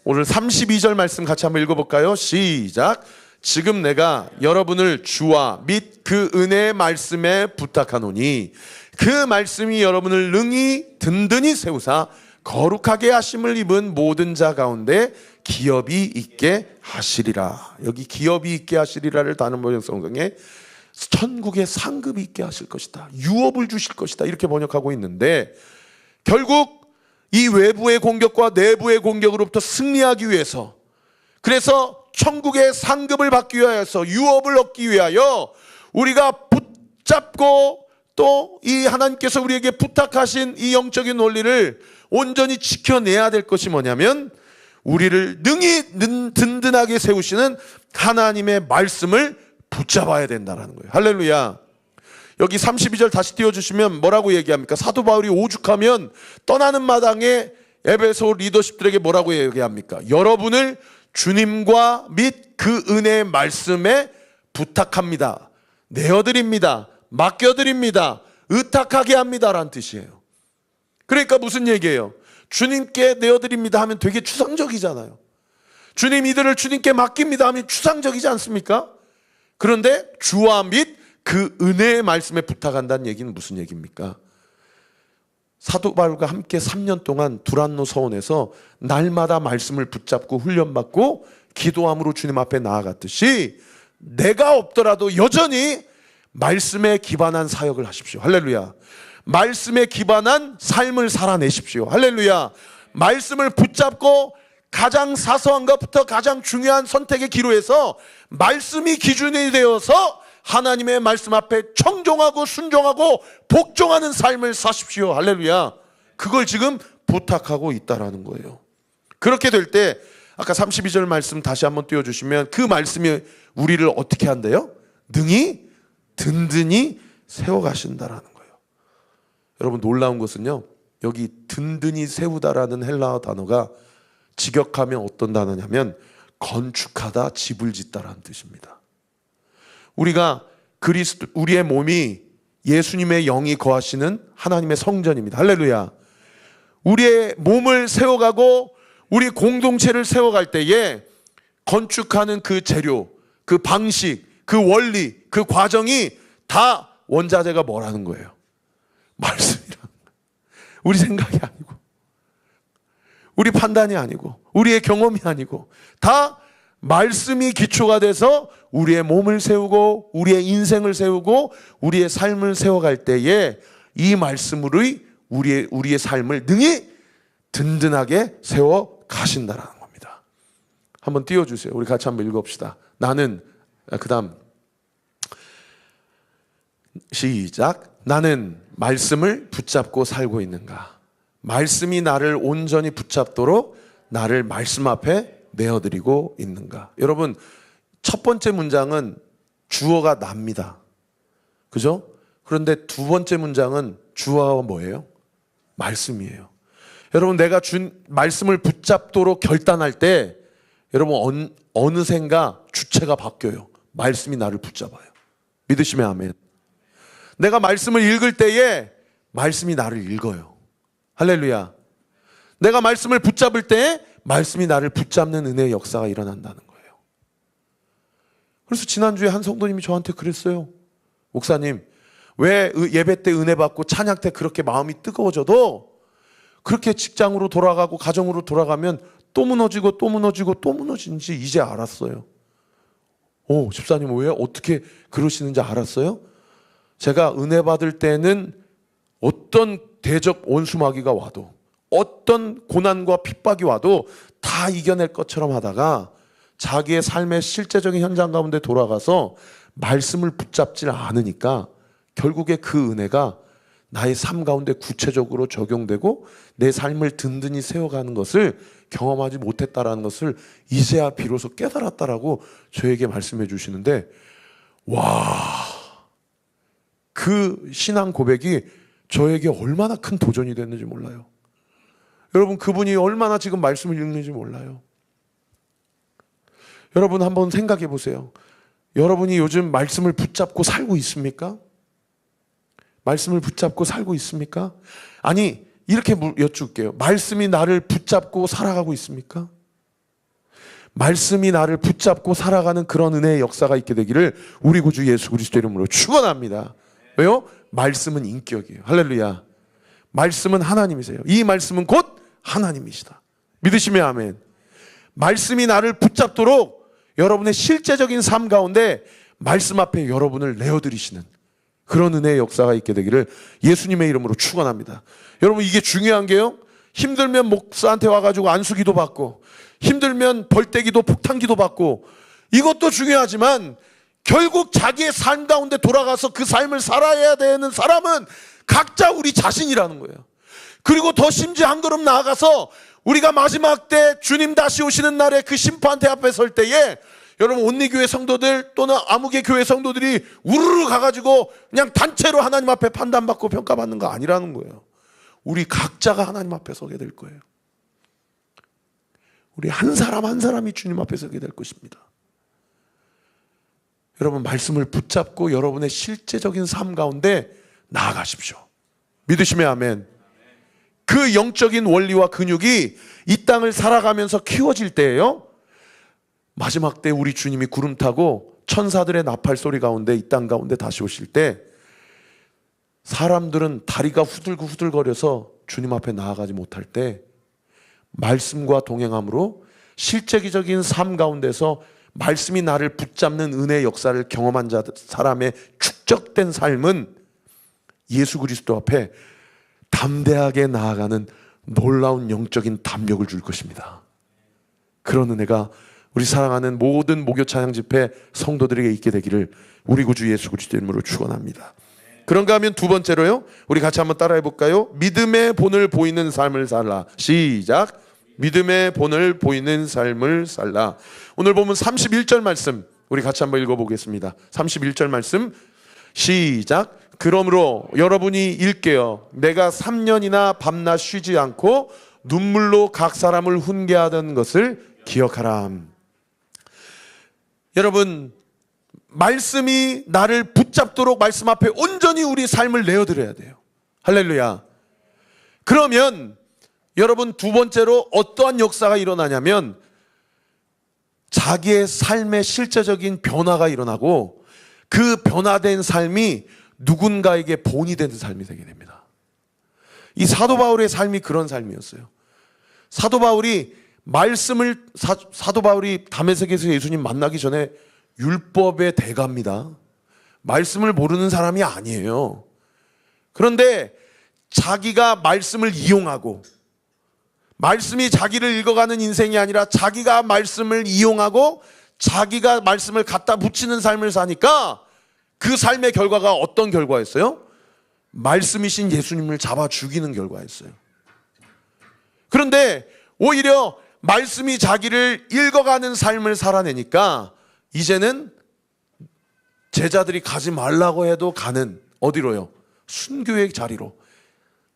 오늘 32절 말씀 같이 한번 읽어볼까요? 시작. 지금 내가 여러분을 주와 및 그 은혜의 말씀에 부탁하노니 그 말씀이 여러분을 능히 든든히 세우사 거룩하게 하심을 입은 모든 자 가운데 기업이 있게 하시리라. 여기 기업이 있게 하시리라를 단어 번역 성경에 천국의 상급이 있게 하실 것이다, 유업을 주실 것이다, 이렇게 번역하고 있는데, 결국 이 외부의 공격과 내부의 공격으로부터 승리하기 위해서, 그래서 천국의 상급을 받기 위하여서 유업을 얻기 위하여 우리가 붙잡고 또 이 하나님께서 우리에게 부탁하신 이 영적인 원리를 온전히 지켜내야 될 것이 뭐냐면, 우리를 능히 든든하게 세우시는 하나님의 말씀을 붙잡아야 된다는 거예요. 할렐루야. 여기 32절 다시 띄워주시면 뭐라고 얘기합니까? 사도 바울이 오죽하면 떠나는 마당에 에베소 리더십들에게 뭐라고 얘기합니까? 여러분을 주님과 및 그 은혜의 말씀에 부탁합니다, 내어드립니다, 맡겨드립니다, 의탁하게 합니다 라는 뜻이에요. 그러니까 무슨 얘기예요? 주님께 내어드립니다 하면 되게 추상적이잖아요. 주님, 이들을 주님께 맡깁니다 하면 추상적이지 않습니까? 그런데 주와 및 그 은혜의 말씀에 부탁한다는 얘기는 무슨 얘기입니까? 사도 바울과 함께 3년 동안 두란노 서원에서 날마다 말씀을 붙잡고 훈련받고 기도함으로 주님 앞에 나아갔듯이 내가 없더라도 여전히 말씀에 기반한 사역을 하십시오. 할렐루야. 말씀에 기반한 삶을 살아내십시오. 할렐루야. 말씀을 붙잡고 가장 사소한 것부터 가장 중요한 선택의 기로에서 말씀이 기준이 되어서 하나님의 말씀 앞에 청종하고 순종하고 복종하는 삶을 사십시오. 할렐루야. 그걸 지금 부탁하고 있다라는 거예요. 그렇게 될 때 아까 32절 말씀 다시 한번 띄워주시면 그 말씀이 우리를 어떻게 한대요? 능히 든든히 세워가신다라는 거예요. 여러분 놀라운 것은요, 여기 든든히 세우다라는 헬라어 단어가 직역하면 어떤 단어냐면 건축하다, 집을 짓다라는 뜻입니다. 우리가 우리의 몸이 예수님의 영이 거하시는 하나님의 성전입니다. 할렐루야. 우리의 몸을 세워가고 우리 공동체를 세워갈 때에 건축하는 그 재료, 그 방식, 그 원리, 그 과정이 다 원자재가 뭐라는 거예요? 말씀이라는 거예요. 우리 생각이 아니고, 우리 판단이 아니고, 우리의 경험이 아니고, 다 말씀이 기초가 돼서 우리의 몸을 세우고 우리의 인생을 세우고 우리의 삶을 세워갈 때에 이 말씀으로 우리의 삶을 능히 든든하게 세워 가신다라는 겁니다. 한번 띄워주세요. 우리 같이 한번 읽어봅시다. 나는, 그 다음 시작. 나는 말씀을 붙잡고 살고 있는가? 말씀이 나를 온전히 붙잡도록 나를 말씀 앞에 내어드리고 있는가? 여러분, 첫 번째 문장은 주어가 납니다. 그죠? 그런데 두 번째 문장은 주어가 뭐예요? 말씀이에요. 여러분, 내가 준 말씀을 붙잡도록 결단할 때 여러분 어느샌가 주체가 바뀌어요. 말씀이 나를 붙잡아요. 믿으시면 아멘. 내가 말씀을 읽을 때에 말씀이 나를 읽어요. 할렐루야. 내가 말씀을 붙잡을 때 말씀이 나를 붙잡는 은혜의 역사가 일어난다는 거예요. 그래서 지난주에 한 성도님이 저한테 그랬어요. 목사님, 왜 예배 때 은혜 받고 찬양 때 그렇게 마음이 뜨거워져도 그렇게 직장으로 돌아가고 가정으로 돌아가면 또 무너지고 또 무너지고 또 무너지는지 이제 알았어요. 집사님 왜 어떻게 그러시는지 알았어요? 제가 은혜 받을 때는 어떤 대적 원수마귀가 와도 어떤 고난과 핍박이 와도 다 이겨낼 것처럼 하다가 자기의 삶의 실제적인 현장 가운데 돌아가서 말씀을 붙잡질 않으니까 결국에 그 은혜가 나의 삶 가운데 구체적으로 적용되고 내 삶을 든든히 세워가는 것을 경험하지 못했다라는 것을 이제야 비로소 깨달았다라고 저에게 말씀해 주시는데, 그 신앙 고백이 저에게 얼마나 큰 도전이 됐는지 몰라요. 여러분, 그분이 얼마나 지금 말씀을 읽는지 몰라요. 여러분 한번 생각해 보세요. 여러분이 요즘 말씀을 붙잡고 살고 있습니까? 말씀을 붙잡고 살고 있습니까? 아니, 이렇게 여쭐게요. 말씀이 나를 붙잡고 살아가고 있습니까? 말씀이 나를 붙잡고 살아가는 그런 은혜의 역사가 있게 되기를 우리 구주 예수 그리스도 이름으로 축원합니다. 왜요? 말씀은 인격이에요. 할렐루야. 말씀은 하나님이세요. 이 말씀은 곧 하나님이시다. 믿으시면 아멘. 말씀이 나를 붙잡도록 여러분의 실제적인 삶 가운데 말씀 앞에 여러분을 내어드리시는 그런 은혜의 역사가 있게 되기를 예수님의 이름으로 축원합니다. 여러분, 이게 중요한 게요, 힘들면 목사한테 와가지고 안수기도 받고 힘들면 벌떼기도 폭탄기도 받고 이것도 중요하지만 결국 자기의 삶 가운데 돌아가서 그 삶을 살아야 되는 사람은 각자 우리 자신이라는 거예요. 그리고 더 심지어 한 걸음 나아가서 우리가 마지막 때 주님 다시 오시는 날에 그 심판대 앞에 설 때에 여러분, 온리교회 성도들 또는 아무개 교회 성도들이 우르르 가가지고 그냥 단체로 하나님 앞에 판단받고 평가받는 거 아니라는 거예요. 우리 각자가 하나님 앞에 서게 될 거예요. 우리 한 사람 한 사람이 주님 앞에 서게 될 것입니다. 여러분, 말씀을 붙잡고 여러분의 실제적인 삶 가운데 나아가십시오. 믿으시면 아멘. 그 영적인 원리와 근육이 이 땅을 살아가면서 키워질 때예요, 마지막 때 우리 주님이 구름 타고 천사들의 나팔 소리 가운데 이 땅 가운데 다시 오실 때 사람들은 다리가 후들거려서 주님 앞에 나아가지 못할 때 말씀과 동행함으로 실제적인 삶 가운데서 말씀이 나를 붙잡는 은혜의 역사를 경험한 사람의 축적된 삶은 예수 그리스도 앞에 담대하게 나아가는 놀라운 영적인 담력을 줄 것입니다. 그런 은혜가 우리 사랑하는 모든 목요 찬양 집회 성도들에게 있게 되기를 우리 구주 예수 그리스도 이름으로 축원합니다. 그런가 하면 두 번째로요, 우리 같이 한번 따라해 볼까요? 믿음의 본을 보이는 삶을 살라. 시작. 믿음의 본을 보이는 삶을 살라. 오늘 보면 31절 말씀 우리 같이 한번 읽어보겠습니다. 31절 말씀 시작. 그러므로 여러분이 읽게요. 내가 3년이나 밤낮 쉬지 않고 눈물로 각 사람을 훈계하던 것을 기억하라. 여러분, 말씀이 나를 붙잡도록 말씀 앞에 온전히 우리 삶을 내어드려야 돼요. 할렐루야. 그러면 여러분, 두 번째로 어떠한 역사가 일어나냐면 자기의 삶의 실제적인 변화가 일어나고 그 변화된 삶이 누군가에게 본이 되는 삶이 되게 됩니다. 이 사도 바울의 삶이 그런 삶이었어요. 사도 바울이 다메섹에서 예수님 만나기 전에 율법의 대가입니다. 말씀을 모르는 사람이 아니에요. 그런데 자기가 말씀을 이용하고 말씀이 자기를 읽어가는 인생이 아니라 자기가 말씀을 이용하고 자기가 말씀을 갖다 붙이는 삶을 사니까 그 삶의 결과가 어떤 결과였어요? 말씀이신 예수님을 잡아 죽이는 결과였어요. 그런데 오히려 말씀이 자기를 읽어가는 삶을 살아내니까 이제는 제자들이 가지 말라고 해도 가는, 어디로요? 순교의 자리로.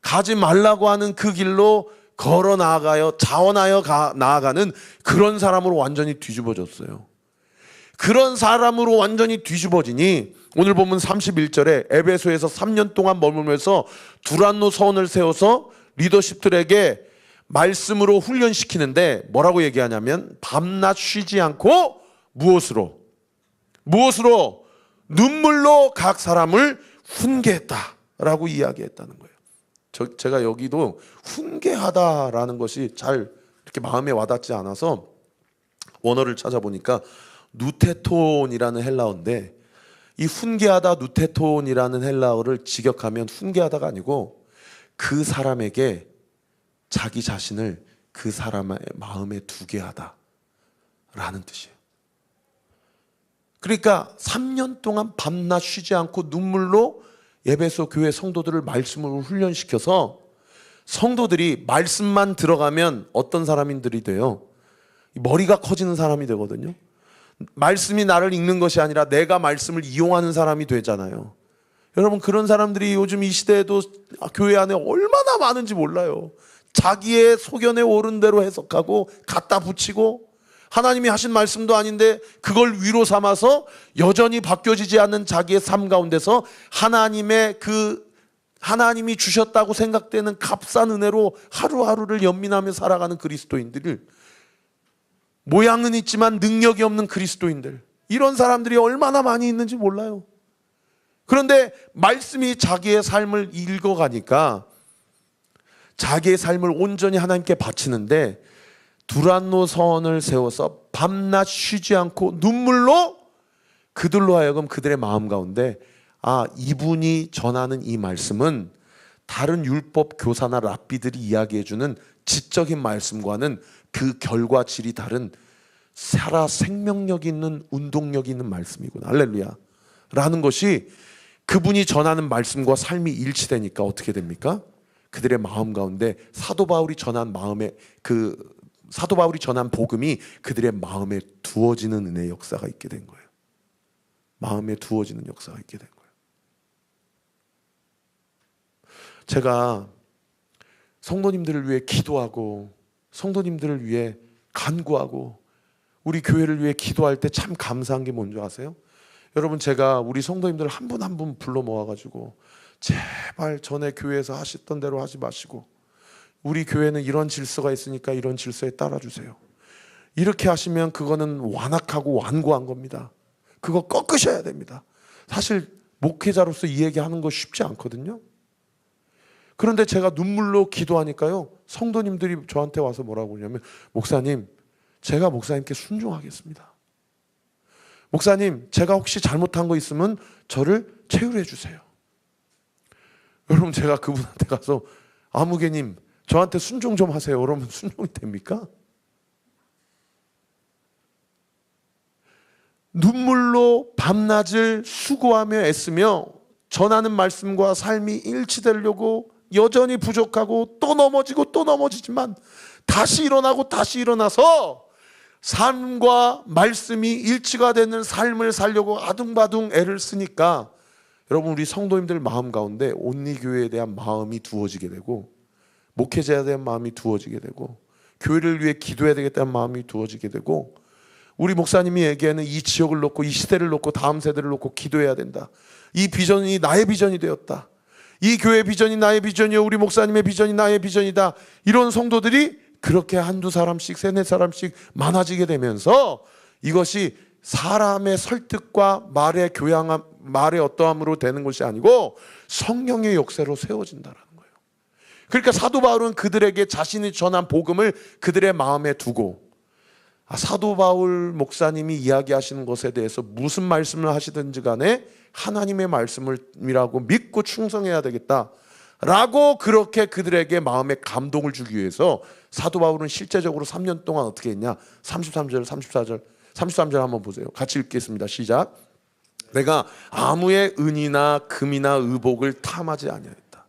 가지 말라고 하는 그 길로 걸어 나아가요, 자원하여 나아가는 그런 사람으로 완전히 뒤집어졌어요. 그런 사람으로 완전히 뒤집어지니 오늘 보면 31절에 에베소에서 3년 동안 머물면서 두란노 서원을 세워서 리더십들에게 말씀으로 훈련시키는데 뭐라고 얘기하냐면 밤낮 쉬지 않고 무엇으로? 눈물로 각 사람을 훈계했다라고 이야기했다는 거예요. 제가 여기도 훈계하다라는 것이 잘 이렇게 마음에 와닿지 않아서 원어를 찾아보니까 누테톤이라는 헬라어인데, 이 훈계하다 누테톤이라는 헬라어를 직역하면 훈계하다가 아니고 그 사람에게 자기 자신을 그 사람의 마음에 두게 하다 라는 뜻이에요. 그러니까 3년 동안 밤낮 쉬지 않고 눈물로 에베소 교회 성도들을 말씀으로 훈련시켜서 성도들이 말씀만 들어가면 어떤 사람들이 돼요? 머리가 커지는 사람이 되거든요. 말씀이 나를 읽는 것이 아니라 내가 말씀을 이용하는 사람이 되잖아요. 여러분, 그런 사람들이 요즘 이 시대에도 교회 안에 얼마나 많은지 몰라요. 자기의 소견에 옳은 대로 해석하고 갖다 붙이고 하나님이 하신 말씀도 아닌데 그걸 위로 삼아서 여전히 바뀌어지지 않는 자기의 삶 가운데서 하나님이 주셨다고 생각되는 값싼 은혜로 하루하루를 연민하며 살아가는 그리스도인들을, 모양은 있지만 능력이 없는 그리스도인들, 이런 사람들이 얼마나 많이 있는지 몰라요. 그런데 말씀이 자기의 삶을 읽어가니까 자기의 삶을 온전히 하나님께 바치는데 두란노 서원을 세워서 밤낮 쉬지 않고 눈물로 그들로 하여금 그들의 마음 가운데 이분이 전하는 이 말씀은 다른 율법 교사나 랍비들이 이야기해주는 지적인 말씀과는 그 결과 질이 다른 살아 생명력 있는 운동력 있는 말씀이구나. 할렐루야. 라는 것이 그분이 전하는 말씀과 삶이 일치되니까 어떻게 됩니까? 그들의 마음 가운데 사도 바울이 전한 복음이 그들의 마음에 두어지는 은혜의 역사가 있게 된 거예요. 마음에 두어지는 역사가 있게 된 거예요. 제가 성도님들을 위해 기도하고 성도님들을 위해 간구하고 우리 교회를 위해 기도할 때 참 감사한 게 뭔지 아세요? 여러분, 제가 우리 성도님들 한 분 한 분 불러 모아가지고 제발 전에 교회에서 하셨던 대로 하지 마시고 우리 교회는 이런 질서가 있으니까 이런 질서에 따라주세요. 이렇게 하시면 그거는 완악하고 완고한 겁니다. 그거 꺾으셔야 됩니다. 사실 목회자로서 이 얘기하는 거 쉽지 않거든요. 그런데 제가 눈물로 기도하니까요, 성도님들이 저한테 와서 뭐라고 하냐면, 목사님, 제가 목사님께 순종하겠습니다. 목사님, 제가 혹시 잘못한 거 있으면 저를 체휼해 주세요. 여러분, 제가 그분한테 가서 아무개님 저한테 순종 좀 하세요. 그러면 순종이 됩니까? 눈물로 밤낮을 수고하며 애쓰며 전하는 말씀과 삶이 일치되려고 여전히 부족하고 또 넘어지고 또 넘어지지만 다시 일어나고 다시 일어나서 삶과 말씀이 일치가 되는 삶을 살려고 아둥바둥 애를 쓰니까 여러분, 우리 성도님들 마음 가운데 온리교회에 대한 마음이 두어지게 되고, 목회자에 대한 마음이 두어지게 되고, 교회를 위해 기도해야 되겠다는 마음이 두어지게 되고, 우리 목사님이 얘기하는 이 지역을 놓고, 이 시대를 놓고, 다음 세대를 놓고 기도해야 된다. 이 비전이 나의 비전이 되었다. 이 교회 비전이 나의 비전이요, 우리 목사님의 비전이 나의 비전이다. 이런 성도들이 그렇게 한두 사람씩, 세네 사람씩 많아지게 되면서 이것이 사람의 설득과 말의 교양함, 말의 어떠함으로 되는 것이 아니고 성령의 역사로 세워진다라는 거예요. 그러니까 사도 바울은 그들에게 자신이 전한 복음을 그들의 마음에 두고, 사도 바울 목사님이 이야기하시는 것에 대해서 무슨 말씀을 하시든지 간에 하나님의 말씀이라고 믿고 충성해야 되겠다라고 그렇게 그들에게 마음에 감동을 주기 위해서 사도 바울은 실제적으로 3년 동안 어떻게 했냐? 33절, 34절, 33절 한번 보세요. 같이 읽겠습니다. 시작. 내가 아무의 은이나 금이나 의복을 탐하지 아니하였다.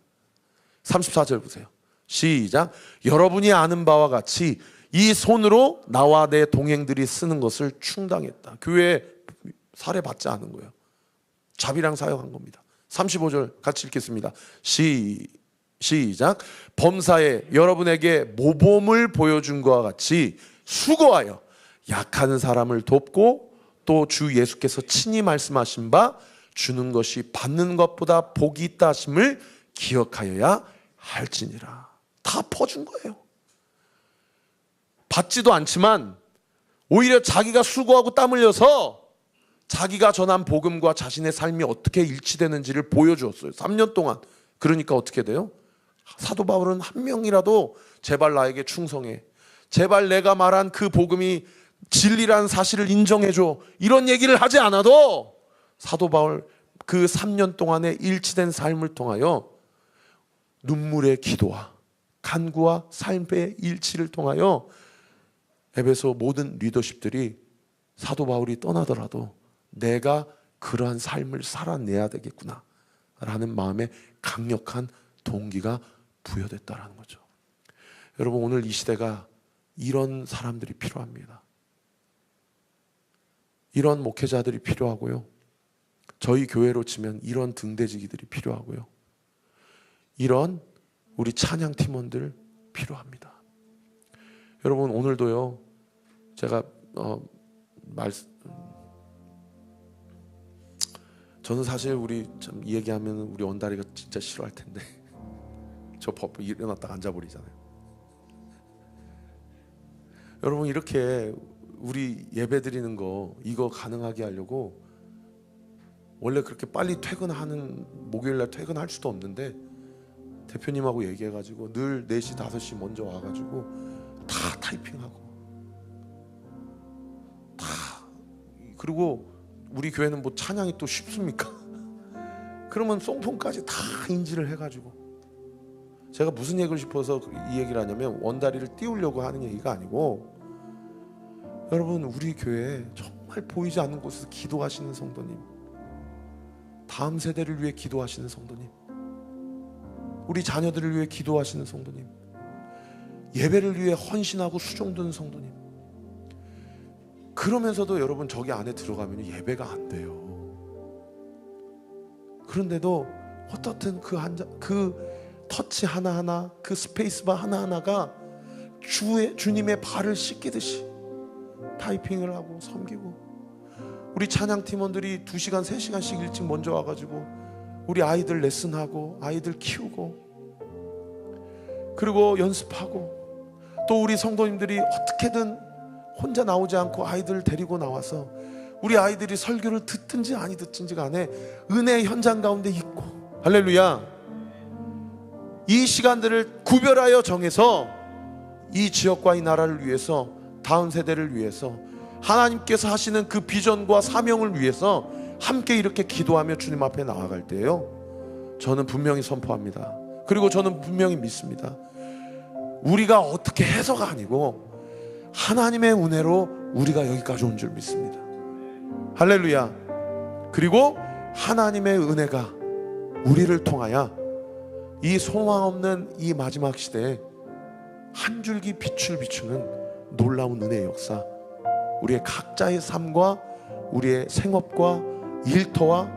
34절 보세요. 시작. 여러분이 아는 바와 같이 이 손으로 나와 내 동행들이 쓰는 것을 충당했다. 교회에 살해받지 않은 거예요. 자비랑 사역한 겁니다. 35절 같이 읽겠습니다. 시작. 범사에 여러분에게 모범을 보여준 것과 같이 수고하여 약한 사람을 돕고 또 주 예수께서 친히 말씀하신 바 주는 것이 받는 것보다 복이 있다 하심을 기억하여야 할지니라. 다 퍼준 거예요. 받지도 않지만 오히려 자기가 수고하고 땀 흘려서 자기가 전한 복음과 자신의 삶이 어떻게 일치되는지를 보여주었어요. 3년 동안. 그러니까 어떻게 돼요? 사도 바울은 한 명이라도 제발 나에게 충성해, 제발 내가 말한 그 복음이 진리라는 사실을 인정해줘, 이런 얘기를 하지 않아도 사도 바울 그 3년 동안의 일치된 삶을 통하여 눈물의 기도와 간구와 삶의 일치를 통하여 에베소 모든 리더십들이 사도 바울이 떠나더라도 내가 그러한 삶을 살아내야 되겠구나 라는 마음에 강력한 동기가 부여됐다라는 거죠. 여러분, 오늘 이 시대가 이런 사람들이 필요합니다. 이런 목회자들이 필요하고요, 저희 교회로 치면 이런 등대지기들이 필요하고요, 이런 우리 찬양 팀원들 필요합니다. 여러분, 오늘도요, 제가 저는 사실 우리 참 이 얘기하면 우리 원다리가 진짜 싫어할 텐데 저 법 일어났다가 앉아버리잖아요. 여러분, 이렇게 우리 예배 드리는 거 이거 가능하게 하려고 원래 그렇게 빨리 퇴근하는, 목요일날 퇴근할 수도 없는데 대표님하고 얘기해가지고 늘 4시 5시 먼저 와가지고 다 타이핑하고 다, 그리고 우리 교회는 뭐 찬양이 또 쉽습니까? 그러면 송풍까지 다 인지를 해가지고, 제가 무슨 얘기를 싶어서 이 얘기를 하냐면 원다리를 띄우려고 하는 얘기가 아니고, 여러분, 우리 교회에 정말 보이지 않는 곳에서 기도하시는 성도님, 다음 세대를 위해 기도하시는 성도님, 우리 자녀들을 위해 기도하시는 성도님, 예배를 위해 헌신하고 수종드는 성도님, 그러면서도 여러분 저기 안에 들어가면 예배가 안 돼요. 그런데도 어떻든 그 터치 하나하나, 그 스페이스바 하나하나가 주님의 발을 씻기듯이 타이핑을 하고 섬기고, 우리 찬양 팀원들이 2시간 3시간씩 일찍 먼저 와가지고 우리 아이들 레슨하고 아이들 키우고, 그리고 연습하고, 또 우리 성도님들이 어떻게든 혼자 나오지 않고 아이들을 데리고 나와서 우리 아이들이 설교를 듣든지 아니 듣든지 간에 은혜의 현장 가운데 있고, 할렐루야, 이 시간들을 구별하여 정해서 이 지역과 이 나라를 위해서, 다음 세대를 위해서, 하나님께서 하시는 그 비전과 사명을 위해서 함께 이렇게 기도하며 주님 앞에 나아갈 때요, 저는 분명히 선포합니다. 그리고 저는 분명히 믿습니다. 우리가 어떻게 해서가 아니고 하나님의 은혜로 우리가 여기까지 온 줄 믿습니다. 할렐루야. 그리고 하나님의 은혜가 우리를 통하여 이 소망 없는 이 마지막 시대에 한 줄기 빛을 비추는 놀라운 은혜의 역사, 우리의 각자의 삶과 우리의 생업과 일터와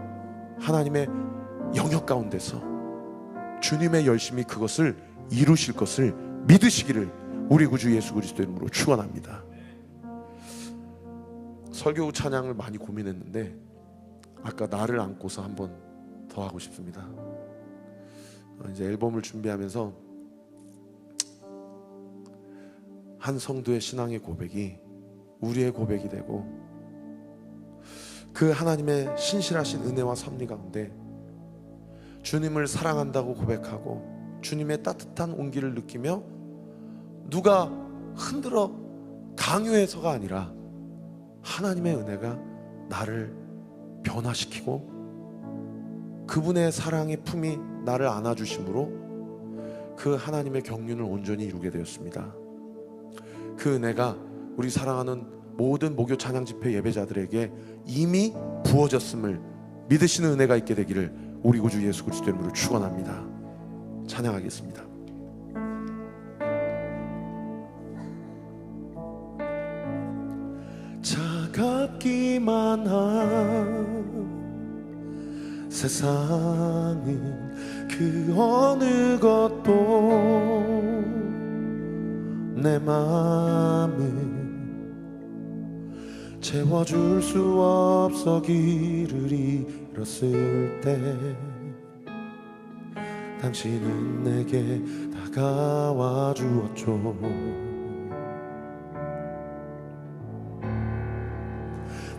하나님의 영역 가운데서 주님의 열심히 그것을 이루실 것을 믿으시기를 우리 구주 예수 그리스도의 이름으로 축원합니다. 설교 찬양을 많이 고민했는데 아까 나를 안고서 한번 더 하고 싶습니다. 이제 앨범을 준비하면서 한 성도의 신앙의 고백이 우리의 고백이 되고, 그 하나님의 신실하신 은혜와 섭리 가운데 주님을 사랑한다고 고백하고 주님의 따뜻한 온기를 느끼며, 누가 흔들어 강요해서가 아니라 하나님의 은혜가 나를 변화시키고 그분의 사랑의 품이 나를 안아주심으로 그 하나님의 경륜을 온전히 이루게 되었습니다. 그 은혜가 우리 사랑하는 모든 목요 찬양 집회 예배자들에게 이미 부어졌음을 믿으시는 은혜가 있게 되기를 우리 구주 예수 그리스도의 이름으로 축원합니다. 찬양하겠습니다. 차갑기만 한 세상은 그 어느 것도 내 마음을 채워줄 수 없어 길을 잃었을 때 당신은 내게 다가와 주었죠.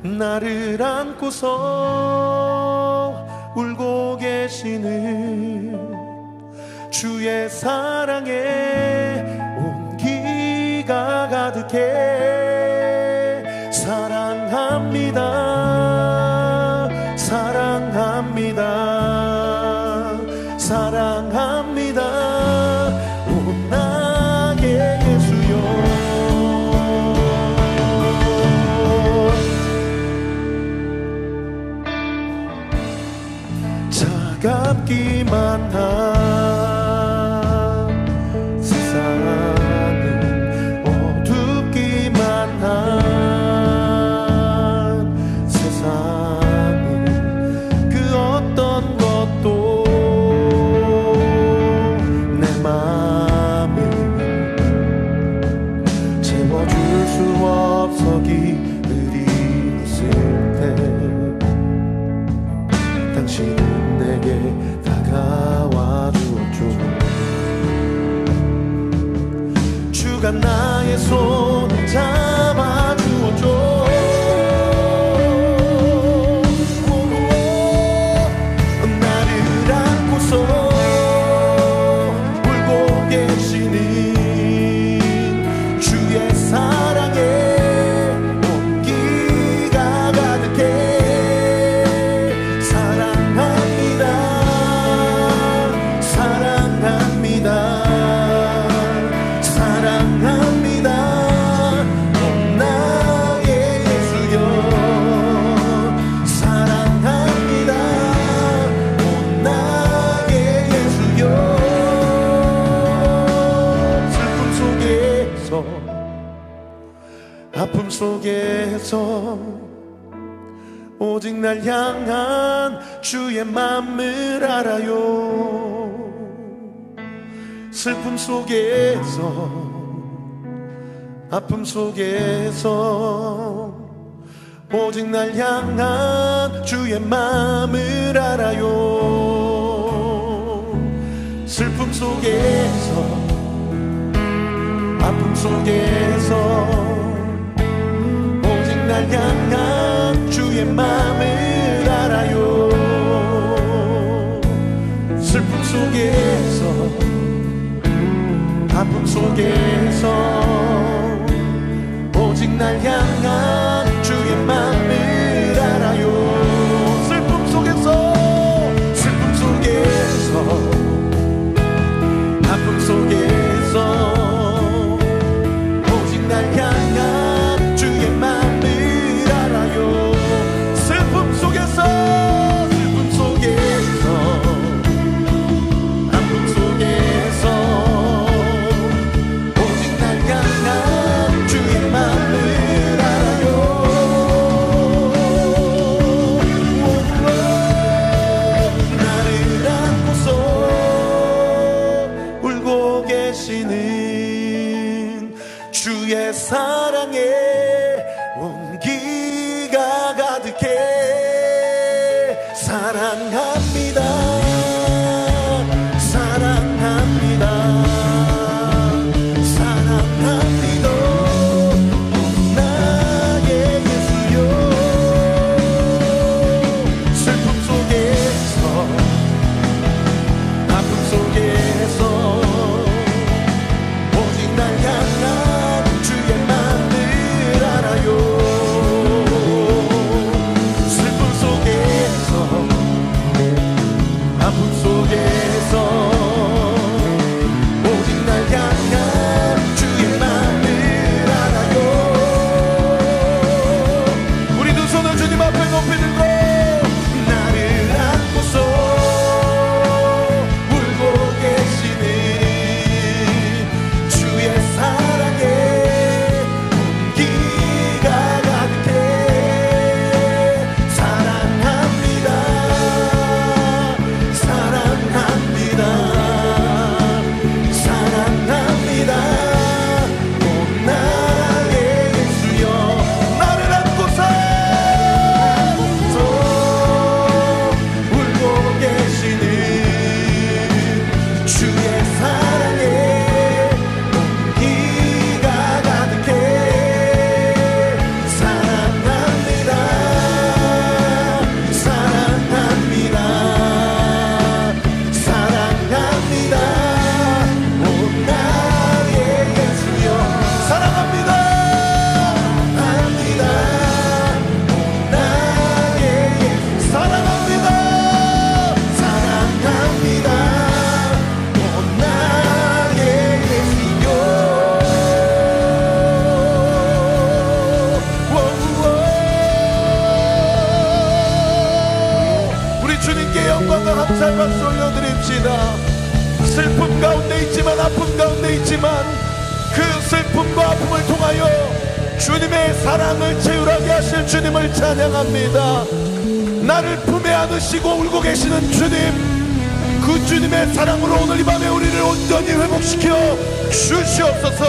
나를 안고서 울고 계시는 주의 사랑에 온기가 가득해 사랑합니다, 사랑합니다, 사랑합니다, 오 나의 예수여. 차갑기만 한 세상은 어둡기만 한 세상은 그 어떤 것도 내 마음을 채워줄 수 없어 길을 잃었을 때 당신은 내게 다가와 주었죠. 주가 나의 손을 잡아 주었죠. 나를 안고서 울고 계시는 주의 사랑에 온기가 가득해 사랑합니다, 사랑합니다, 사랑합니다, 오 나의 예수여. 사랑합니다, 오 나의 예수여. 슬픔 속에서 아픔 속에서 오직 날 향한 주의 맘을 알아요. 슬픔 속에서 아픔 속에서 오직 날 향한 주의 맘을 알아요. 슬픔 속에서 아픔 속에서 오직 날 향한 주 아픔 속에서 오직 날 향한 주의 맘을 알아요. 슬픔 속에서 아픔 속에서 오직 날 향한 주의 맘을 알아요. 슬픔 속에서 아픔 속에서 오직 날 향한 주의 맘을 알아요. 나를 안고서 울고 계시는 주의 사랑에 온기가 가득해 사랑합니다. 사랑합니다. 사랑합니다. 나의 예수여. 슬픔 속에서 아픔 속에서 오직 날 향한 주의 맘을 알아요. 슬픔 속에서 아픔 속에서 오직 날 향한 주의 맘을 알아요. 우리 두 손을 주님 앞에 높이 들고 나를 안고서 울고 계시는 주의 사랑에 온기가 가득해 사랑합니다. 사랑합니다. 사랑합니다. 오 나의 예수여. 나를 안고서 울고 계시는 주의 사랑에 온기가 가득해 사랑합니다. 사랑합니다. 사랑합니다. 오 나의 예수여. 사랑합니다. 합니다. 오 나의 예수. 사랑합니다. 사랑합니다. 오 나의 예수여. 우리 주님께 영광과 감사의 박수 올려드립시다. 슬픔 가운데 있지만 아픔 가운데 있지만 그 슬픔과 아픔을 통하여 주님의 사랑을 채울하게 하실 주님을 찬양합니다. 나를 품에 안으시고 울고 계시는 주님, 그 주님의 사랑으로 오늘 이 밤에 우리를 온전히 회복시켜 주시옵소서.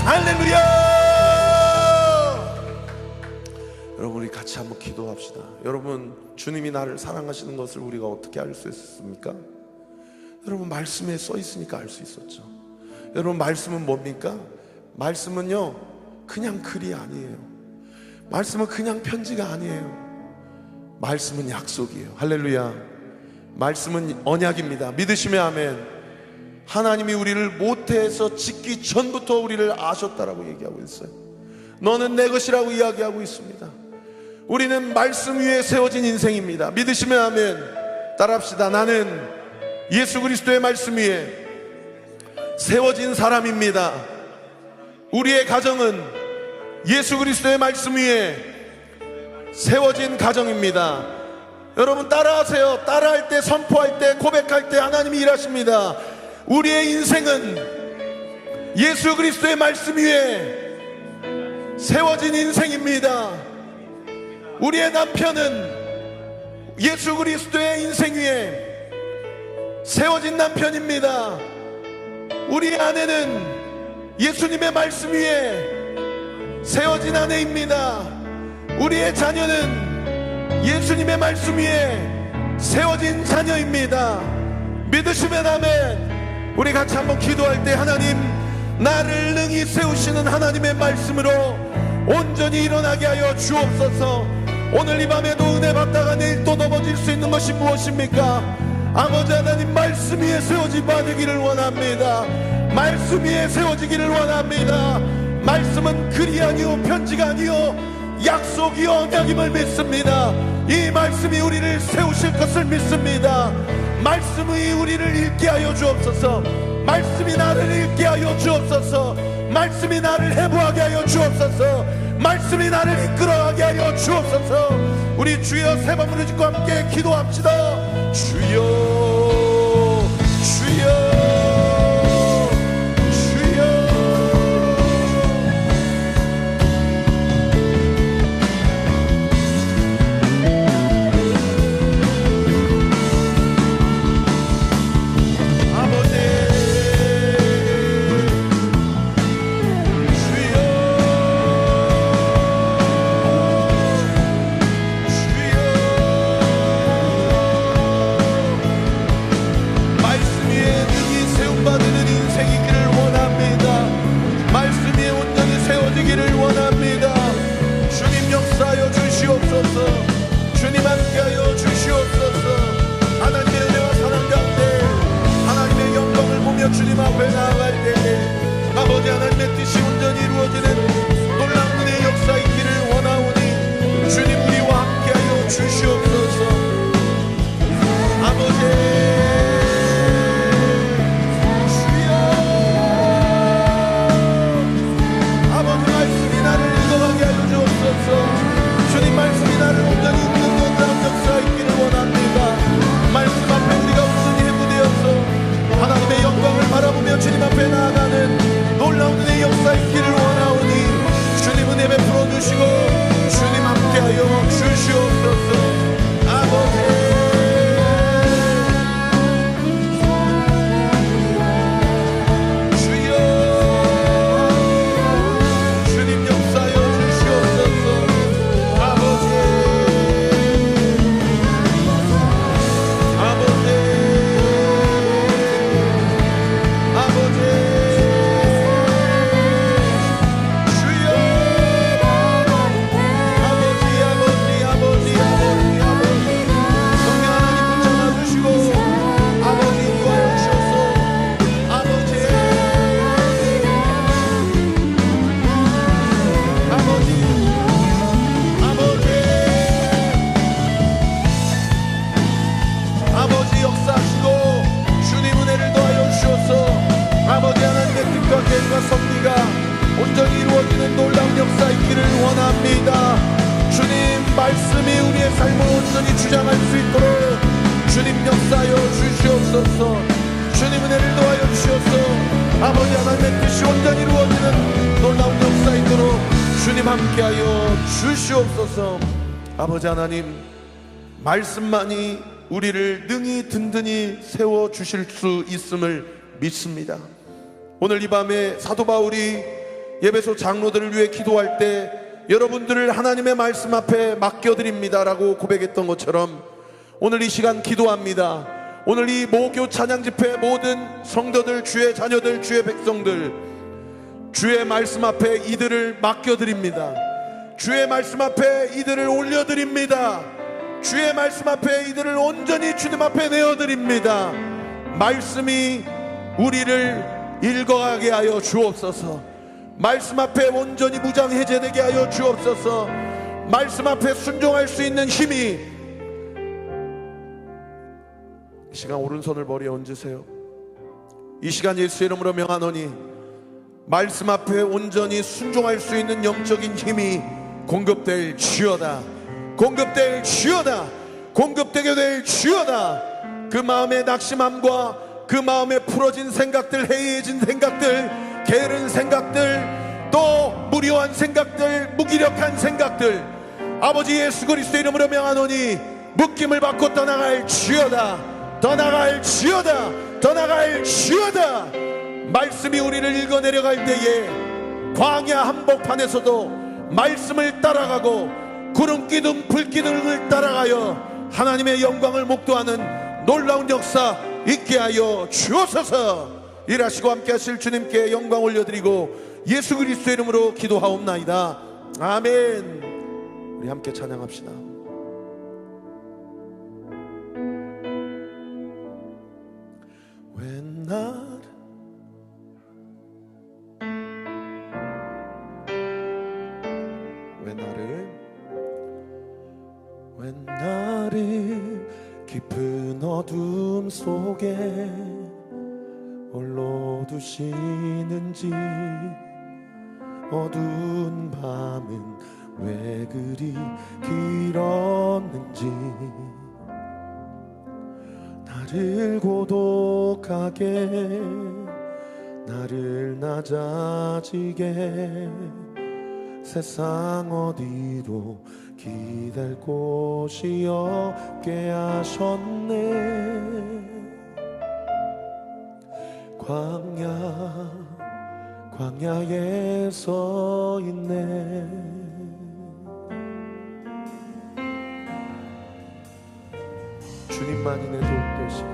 할렐루야. 여러분 우리 같이 한번 기도합시다. 여러분 주님이 나를 사랑하시는 것을 우리가 어떻게 알 수 있습니까? 여러분 말씀에 써 있으니까 알 수 있었죠. 여러분 말씀은 뭡니까? 말씀은요 그냥 글이 아니에요. 말씀은 그냥 편지가 아니에요. 말씀은 약속이에요. 할렐루야. 말씀은 언약입니다. 믿으시면 아멘. 하나님이 우리를 모태에서 짓기 전부터 우리를 아셨다라고 얘기하고 있어요. 너는 내 것이라고 이야기하고 있습니다. 우리는 말씀 위에 세워진 인생입니다. 믿으시면 아멘. 따라합시다. 나는 예수 그리스도의 말씀 위에 세워진 사람입니다. 우리의 가정은 예수 그리스도의 말씀 위에 세워진 가정입니다. 여러분 따라하세요. 따라할 때, 선포할 때, 고백할 때 하나님이 일하십니다. 우리의 인생은 예수 그리스도의 말씀 위에 세워진 인생입니다. 우리의 남편은 예수 그리스도의 인생 위에 세워진 남편입니다. 우리의 아내는 예수님의 말씀 위에 세워진 아내입니다. 우리의 자녀는 예수님의 말씀 위에 세워진 자녀입니다. 믿으시면 아멘. 우리 같이 한번 기도할 때 하나님, 나를 능히 세우시는 하나님의 말씀으로 온전히 일어나게 하여 주옵소서. 오늘 이 밤에도 은혜 받다가 내일 또 넘어질 수 있는 것이 무엇입니까? 아버지 하나님 말씀 위에 세워지 받으기를 원합니다. 말씀 위에 세워지기를 원합니다. 말씀은 글이 아니요 편지가 아니요 약속이요 언약임을 믿습니다. 이 말씀이 우리를 세우실 것을 믿습니다. 말씀이 우리를 읽게 하여 주옵소서. 말씀이 나를 읽게 하여 주옵소서. 말씀이 나를 해부하게 하여 주옵소서. 말씀이 나를 이끌어가게 하여 주옵소서. 우리 주여 세 번 부르짖고 함께 기도합시다. 주여 주여 주님 함께하여 주시옵소서. 하나님의 은혜와 사랑 가운데 하나님의 영광을 보며 주님 앞에 나아갈 때에 아버지 하나님의 뜻이 온전히 이루어지는 놀라운 은혜의 역사 있기를 원하오니 주님 우리와 함께하여 주시옵소서. 아버지 주님 말씀이 나를 온전히 읽는 놀라운 역사 있기를 원합니다. 말씀 앞에 우리가 온전히 해부되어서 하나님의 영광을 바라보며 주님 앞에 나아가는 놀라운 은혜의 역사 있기를 원하오니 주님 은혜 베풀어 주시고 주님 함께하여 주시옵소서. 아버지 계획과 섭리가 온전히 이루어지는 놀라운 역사 있기를 원합니다. 주님 말씀이 우리의 삶을 온전히 주장할 수 있도록 주님 역사하여 주시옵소서. 주님 은혜를 도하여 주시옵소서. 아버지 하나님의 뜻이 온전히 이루어지는 놀라운 역사 있도록 주님 함께하여 주시옵소서. 아버지 하나님 말씀만이 우리를 능히 든든히 세워주실 수 있음을 믿습니다. 오늘 이 밤에 사도 바울이 예배소 장로들을 위해 기도할 때 여러분들을 하나님의 말씀 앞에 맡겨드립니다 라고 고백했던 것처럼 오늘 이 시간 기도합니다. 오늘 이 모교 찬양 집회 모든 성도들, 주의 자녀들, 주의 백성들 주의 말씀 앞에 이들을 맡겨드립니다. 주의 말씀 앞에 이들을 올려드립니다. 주의 말씀 앞에 이들을 온전히 주님 앞에 내어드립니다. 말씀이 우리를 읽어가게 하여 주옵소서. 말씀 앞에 온전히 무장해제되게 하여 주옵소서. 말씀 앞에 순종할 수 있는 힘이 이 시간 오른손을 머리에 얹으세요. 이 시간 예수의 이름으로 명하노니 말씀 앞에 온전히 순종할 수 있는 영적인 힘이 공급될 주여다. 공급될 주여다. 공급되게 될 주여다. 그 마음의 낙심함과 그 마음에 풀어진 생각들, 해이해진 생각들, 게으른 생각들, 또 무료한 생각들, 무기력한 생각들 아버지 예수 그리스도의 이름으로 명하노니 묶임을 받고 떠나갈 주여다. 떠나갈 주여다. 떠나갈 주여다. 말씀이 우리를 읽어내려갈 때에 광야 한복판에서도 말씀을 따라가고 구름기둥 불기둥을 따라가여 하나님의 영광을 목도하는 놀라운 역사 있게 하여 주옵소서. 일하시고 함께 하실 주님께 영광 올려드리고 예수 그리스도의 이름으로 기도하옵나이다. 아멘. 우리 함께 찬양합시다. When not 왜 나를 깊은 어둠 속에 홀로 두시는지, 어두운 밤은 왜 그리 길었는지, 나를 고독하게, 나를 낮아지게 세상 어디도 기댈 곳이 없게 하셨네. 광야에 서 있네. 주님만이 내 도움 되시고,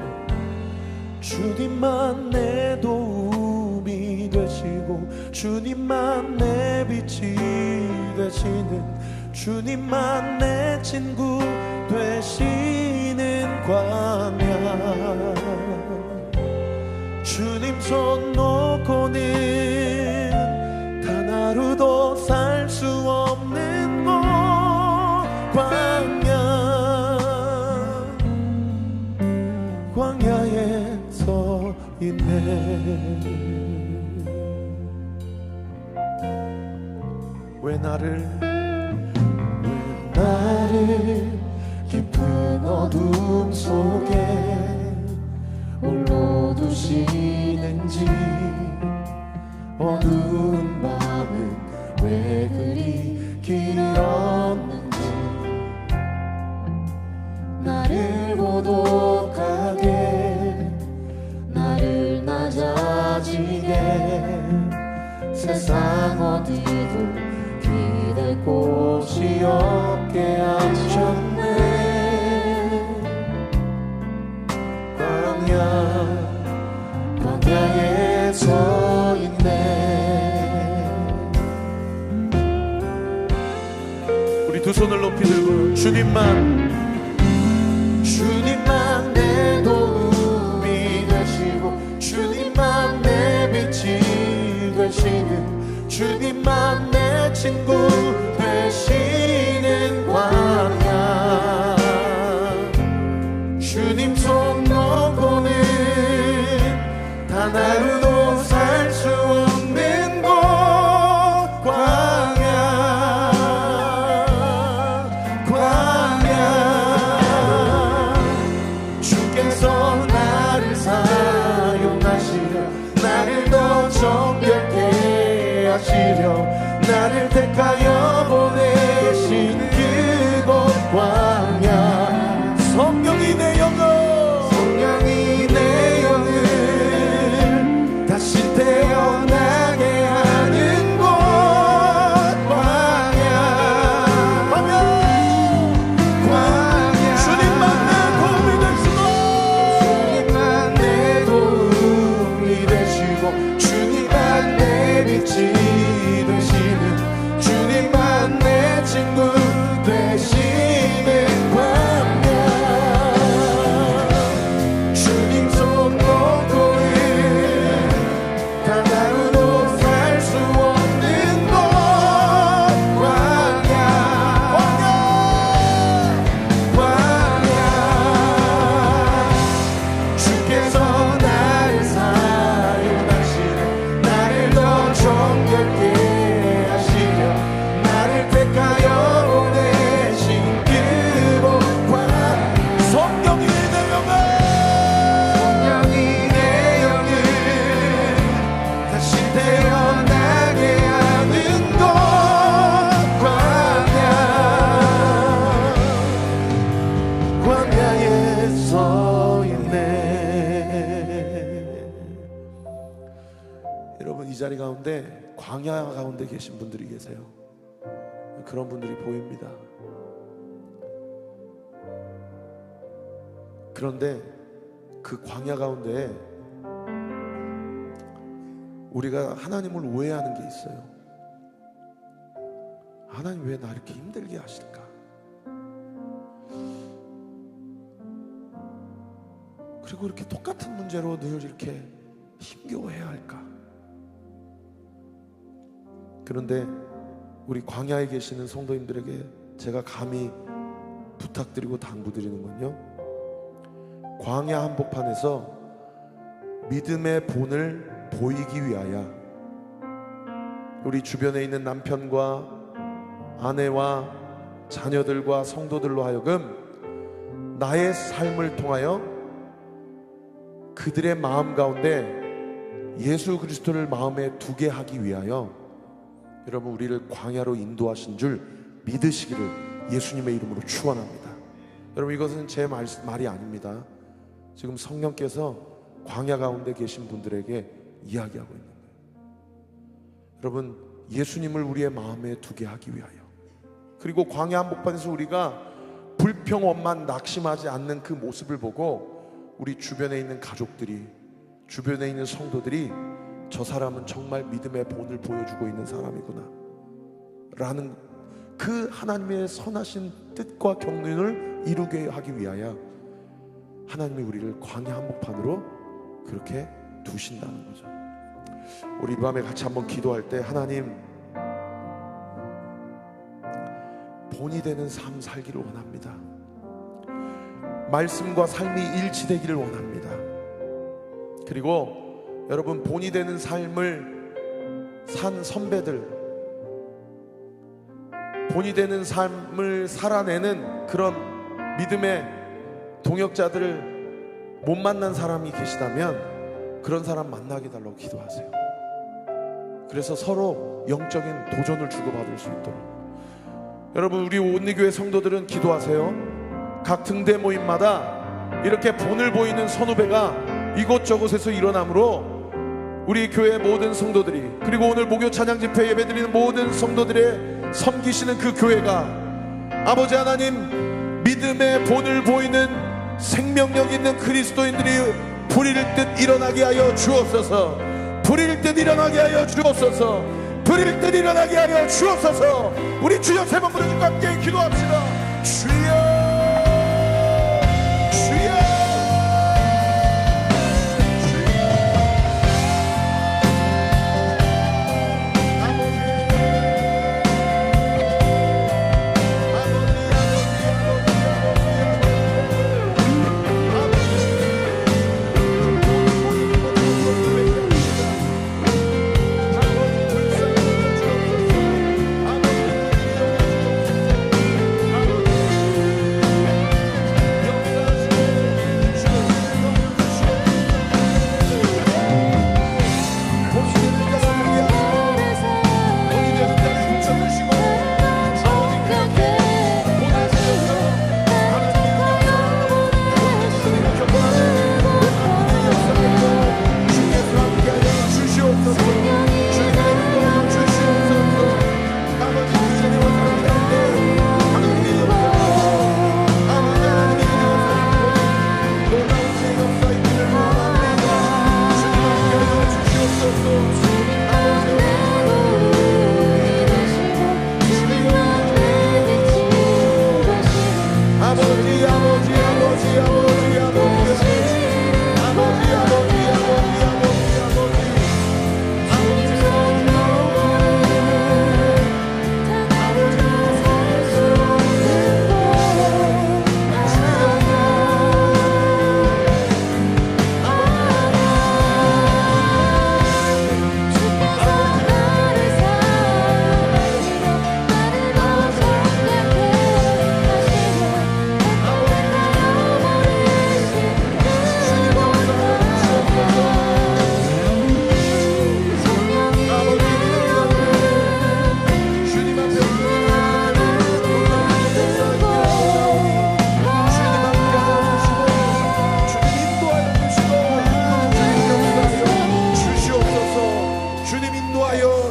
주님만 내 도움이 되시고, 주님만 내 빛이 되시는, 주님만 내 친구 되시는 광야. 주님 손 놓고는 단 하루도 살 수 없는 곳, 광야에 서 있네. 왜 나를 깊은 어둠 속에 홀로 두시는지, 어두운 밤은 왜 그리 길었는지, 나를 고독하게, 나를 낮아지게 세상 어디도 기댈 곳이 없게 하셨네. 광야에 서 있네. 우리 두 손을 높이 들고, 주님만 내 도움이 되시고, 주님만 내 빛이 되시는, 주님만 내 친구 되시는 광야. 주님 손 놓고는 단 하루도 살 수 없는 곳, 광야. 주께서 나를 사용하시려, 나를 더 정결케 하시려, 나를 택하여 보내신 그곳 광야. 성령이 내 영을 다시 태어나게 하는 곳, 광야. 주님만 내 도움이 되시고, 주님만 내 빛이 되시는, 주님만 내 친구 되시는 광야. 주님 손 놓고는 단 하루도 살 수 없는 곳, 광야. 주께서 나를 사용하시려, 나를 더 정결케 하시려, 나를 택하여 보내신 그곳 광야. 성령이 내 영을 다시 태어나게 하는 곳, 광야에 서 있네. 여러분, 이 자리 가운데 광야 가운데 계신 분들이 계세요. 그런 분들이 보입니다. 그런데 그 광야 가운데 우리가 하나님을 오해하는 게 있어요. 하나님 왜 나 이렇게 힘들게 하실까? 그리고 이렇게 똑같은 문제로 늘 이렇게 힘겨워해야 할까? 그런데 우리 광야에 계시는 성도님들에게 제가 감히 부탁드리고 당부드리는 건요, 광야 한복판에서 믿음의 본을 보이기 위하여 우리 주변에 있는 남편과 아내와 자녀들과 성도들로 하여금 나의 삶을 통하여 그들의 마음 가운데 예수 그리스도를 마음에 두게 하기 위하여 여러분 우리를 광야로 인도하신 줄 믿으시기를 예수님의 이름으로 축원합니다. 여러분 이것은 제 말이 아닙니다. 지금 성령께서 광야 가운데 계신 분들에게 이야기하고 있는 거예요. 여러분 예수님을 우리의 마음에 두게 하기 위하여, 그리고 광야 한복판에서 우리가 불평원만 낙심하지 않는 그 모습을 보고 우리 주변에 있는 가족들이, 주변에 있는 성도들이 저 사람은 정말 믿음의 본을 보여주고 있는 사람이구나 라는 그 하나님의 선하신 뜻과 경륜을 이루게 하기 위하여 하나님이 우리를 광야 한복판으로 그렇게 두신다는 거죠. 우리 이 밤에 같이 한번 기도할 때, 하나님 본이 되는 삶 살기를 원합니다. 말씀과 삶이 일치되기를 원합니다. 그리고 여러분 본이 되는 삶을 산 선배들, 본이 되는 삶을 살아내는 그런 믿음의 동역자들을 못 만난 사람이 계시다면 그런 사람 만나게 달라고 기도하세요. 그래서 서로 영적인 도전을 주고받을 수 있도록. 여러분 우리 온리교회 성도들은 기도하세요. 각 등대 모임마다 이렇게 본을 보이는 선후배가 이곳저곳에서 일어나므로 우리 교회 모든 성도들이, 그리고 오늘 목요 찬양 집회 예배드리는 모든 성도들의 섬기시는 그 교회가 아버지 하나님 믿음의 본을 보이는 생명력 있는 그리스도인들이 불일 듯 일어나게 하여 주옵소서. 불일 듯 일어나게 하여 주옵소서. 불일 듯 일어나게 하여 주옵소서. 우리 주여 세 번 부르짖고 함께 기도합시다. 주여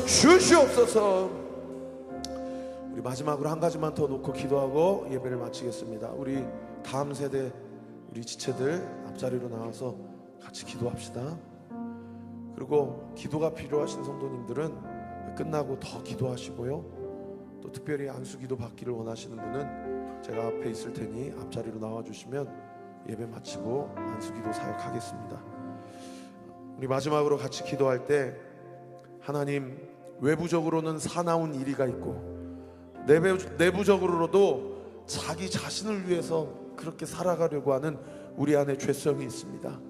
주시옵소서. 우리 마지막으로 한 가지만 더 놓고 기도하고 예배를 마치겠습니다. 우리 다음 세대 우리 지체들 앞자리로 나와서 같이 기도합시다. 그리고 기도가 필요하신 성도님들은 끝나고 더 기도하시고요, 또 특별히 안수기도 받기를 원하시는 분은 제가 앞에 있을 테니 앞자리로 나와주시면 예배 마치고 안수기도 사역하겠습니다. 우리 마지막으로 같이 기도할 때, 하나님 외부적으로는 사나운 이리가 있고 내부적으로도 자기 자신을 위해서 그렇게 살아가려고 하는 우리 안에 죄성이 있습니다.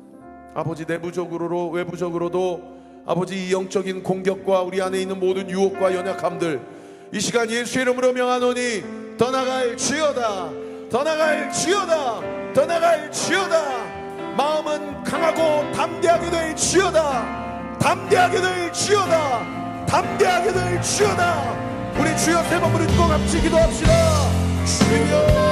아버지, 내부적으로 외부적으로도 아버지, 이 영적인 공격과 우리 안에 있는 모든 유혹과 연약함들 이 시간 예수의 이름으로 명하노니 떠나갈지어다, 떠나갈지어다, 떠나갈지어다. 마음은 강하고 담대하게 될지어다, 담대하게 될지어다, 담대하게 될지어다. 우리 주여 세 번 부르고 같이 기도합시다. 주여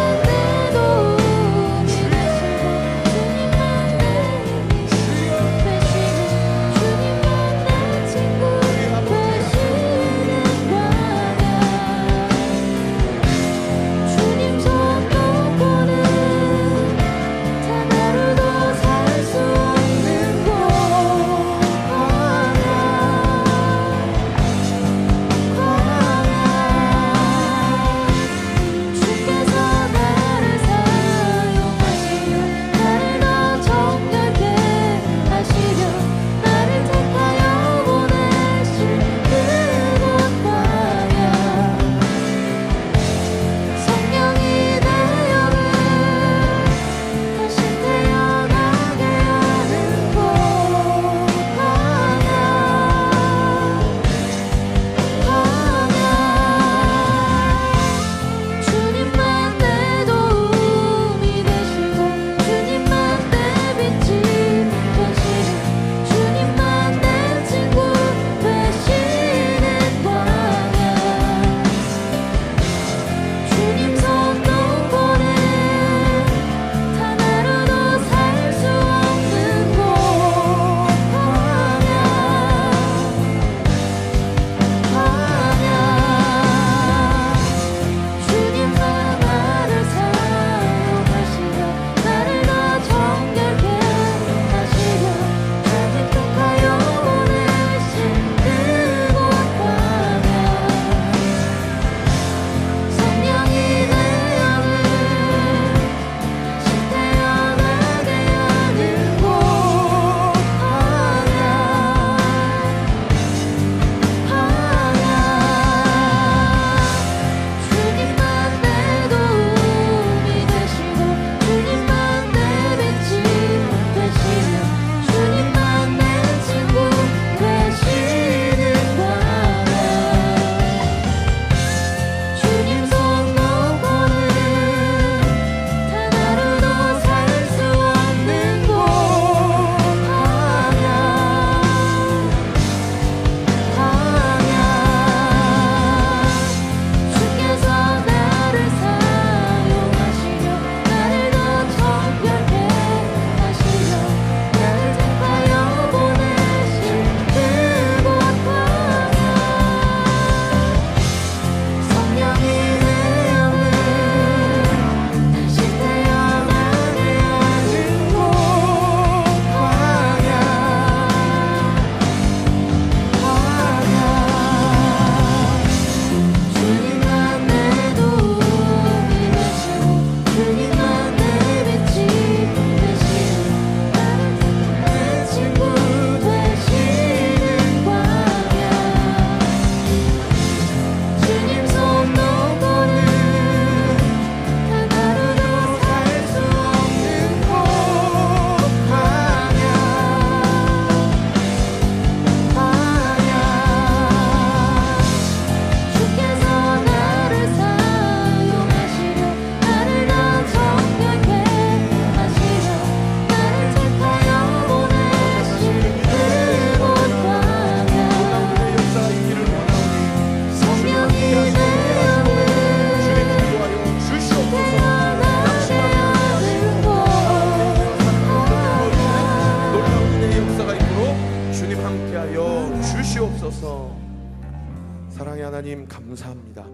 사랑의 하나님 감사합니다.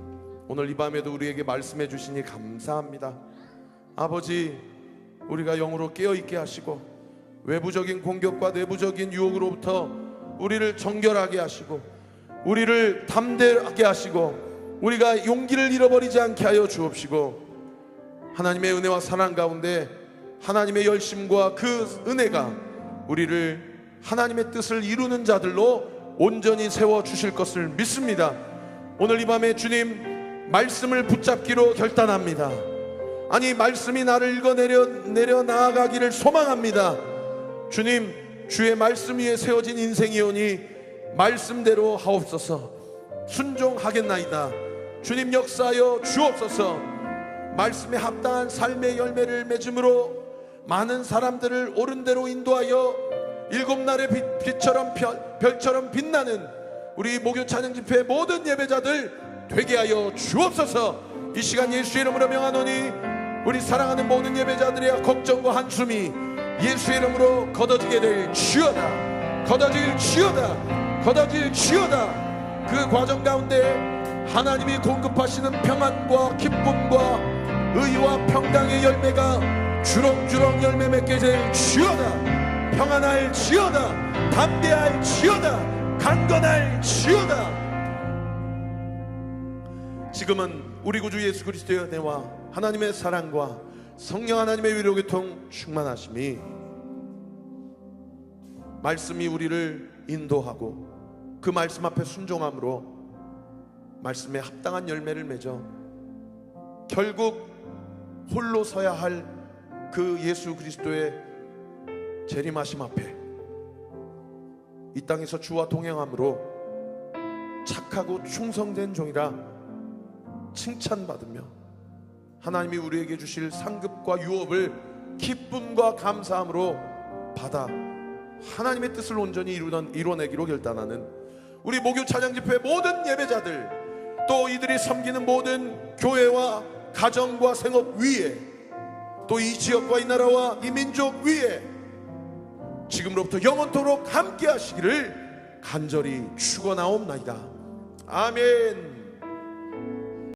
오늘 이 밤에도 우리에게 말씀해 주시니 감사합니다. 아버지, 우리가 영으로 깨어있게 하시고 외부적인 공격과 내부적인 유혹으로부터 우리를 정결하게 하시고 우리를 담대하게 하시고 우리가 용기를 잃어버리지 않게 하여 주옵시고, 하나님의 은혜와 사랑 가운데 하나님의 열심과 그 은혜가 우리를 하나님의 뜻을 이루는 자들로 온전히 세워주실 것을 믿습니다. 오늘 이 밤에 주님 말씀을 붙잡기로 결단합니다. 아니, 말씀이 나를 읽어내려 나아가기를 소망합니다. 주님, 주의 말씀 위에 세워진 인생이오니 말씀대로 하옵소서. 순종하겠나이다. 주님, 역사하여 주옵소서. 말씀에 합당한 삶의 열매를 맺음으로 많은 사람들을 옳은 대로 인도하여 일곱 날의 빛처럼 별처럼 빛나는 우리 목요 찬양 집회 모든 예배자들 되게 하여 주옵소서. 이 시간 예수의 이름으로 명하노니 우리 사랑하는 모든 예배자들의 걱정과 한숨이 예수의 이름으로 걷어지게 될 주여다. 걷어질 주여다. 걷어질 주여다. 그 과정 가운데 하나님이 공급하시는 평안과 기쁨과 의와 평강의 열매가 주렁주렁 열매 맺게 될 주여다. 평안할 주여다. 담대할 주여다. 강건할 주여다. 지금은 우리 구주 예수 그리스도의 은혜와 하나님의 사랑과 성령 하나님의 위로 교통 충만하심이 말씀이 우리를 인도하고 그 말씀 앞에 순종함으로 말씀에 합당한 열매를 맺어 결국 홀로 서야 할 그 예수 그리스도의 재림하심 앞에 이 땅에서 주와 동행함으로 착하고 충성된 종이라 칭찬받으며 하나님이 우리에게 주실 상급과 유업을 기쁨과 감사함으로 받아 하나님의 뜻을 온전히 이뤄내기로 결단하는 우리 목요 찬양 집회 모든 예배자들, 또 이들이 섬기는 모든 교회와 가정과 생업 위에, 또 이 지역과 이 나라와 이 민족 위에 지금으로부터 영원토록 함께 하시기를 간절히 축원하옵나이다. 아멘.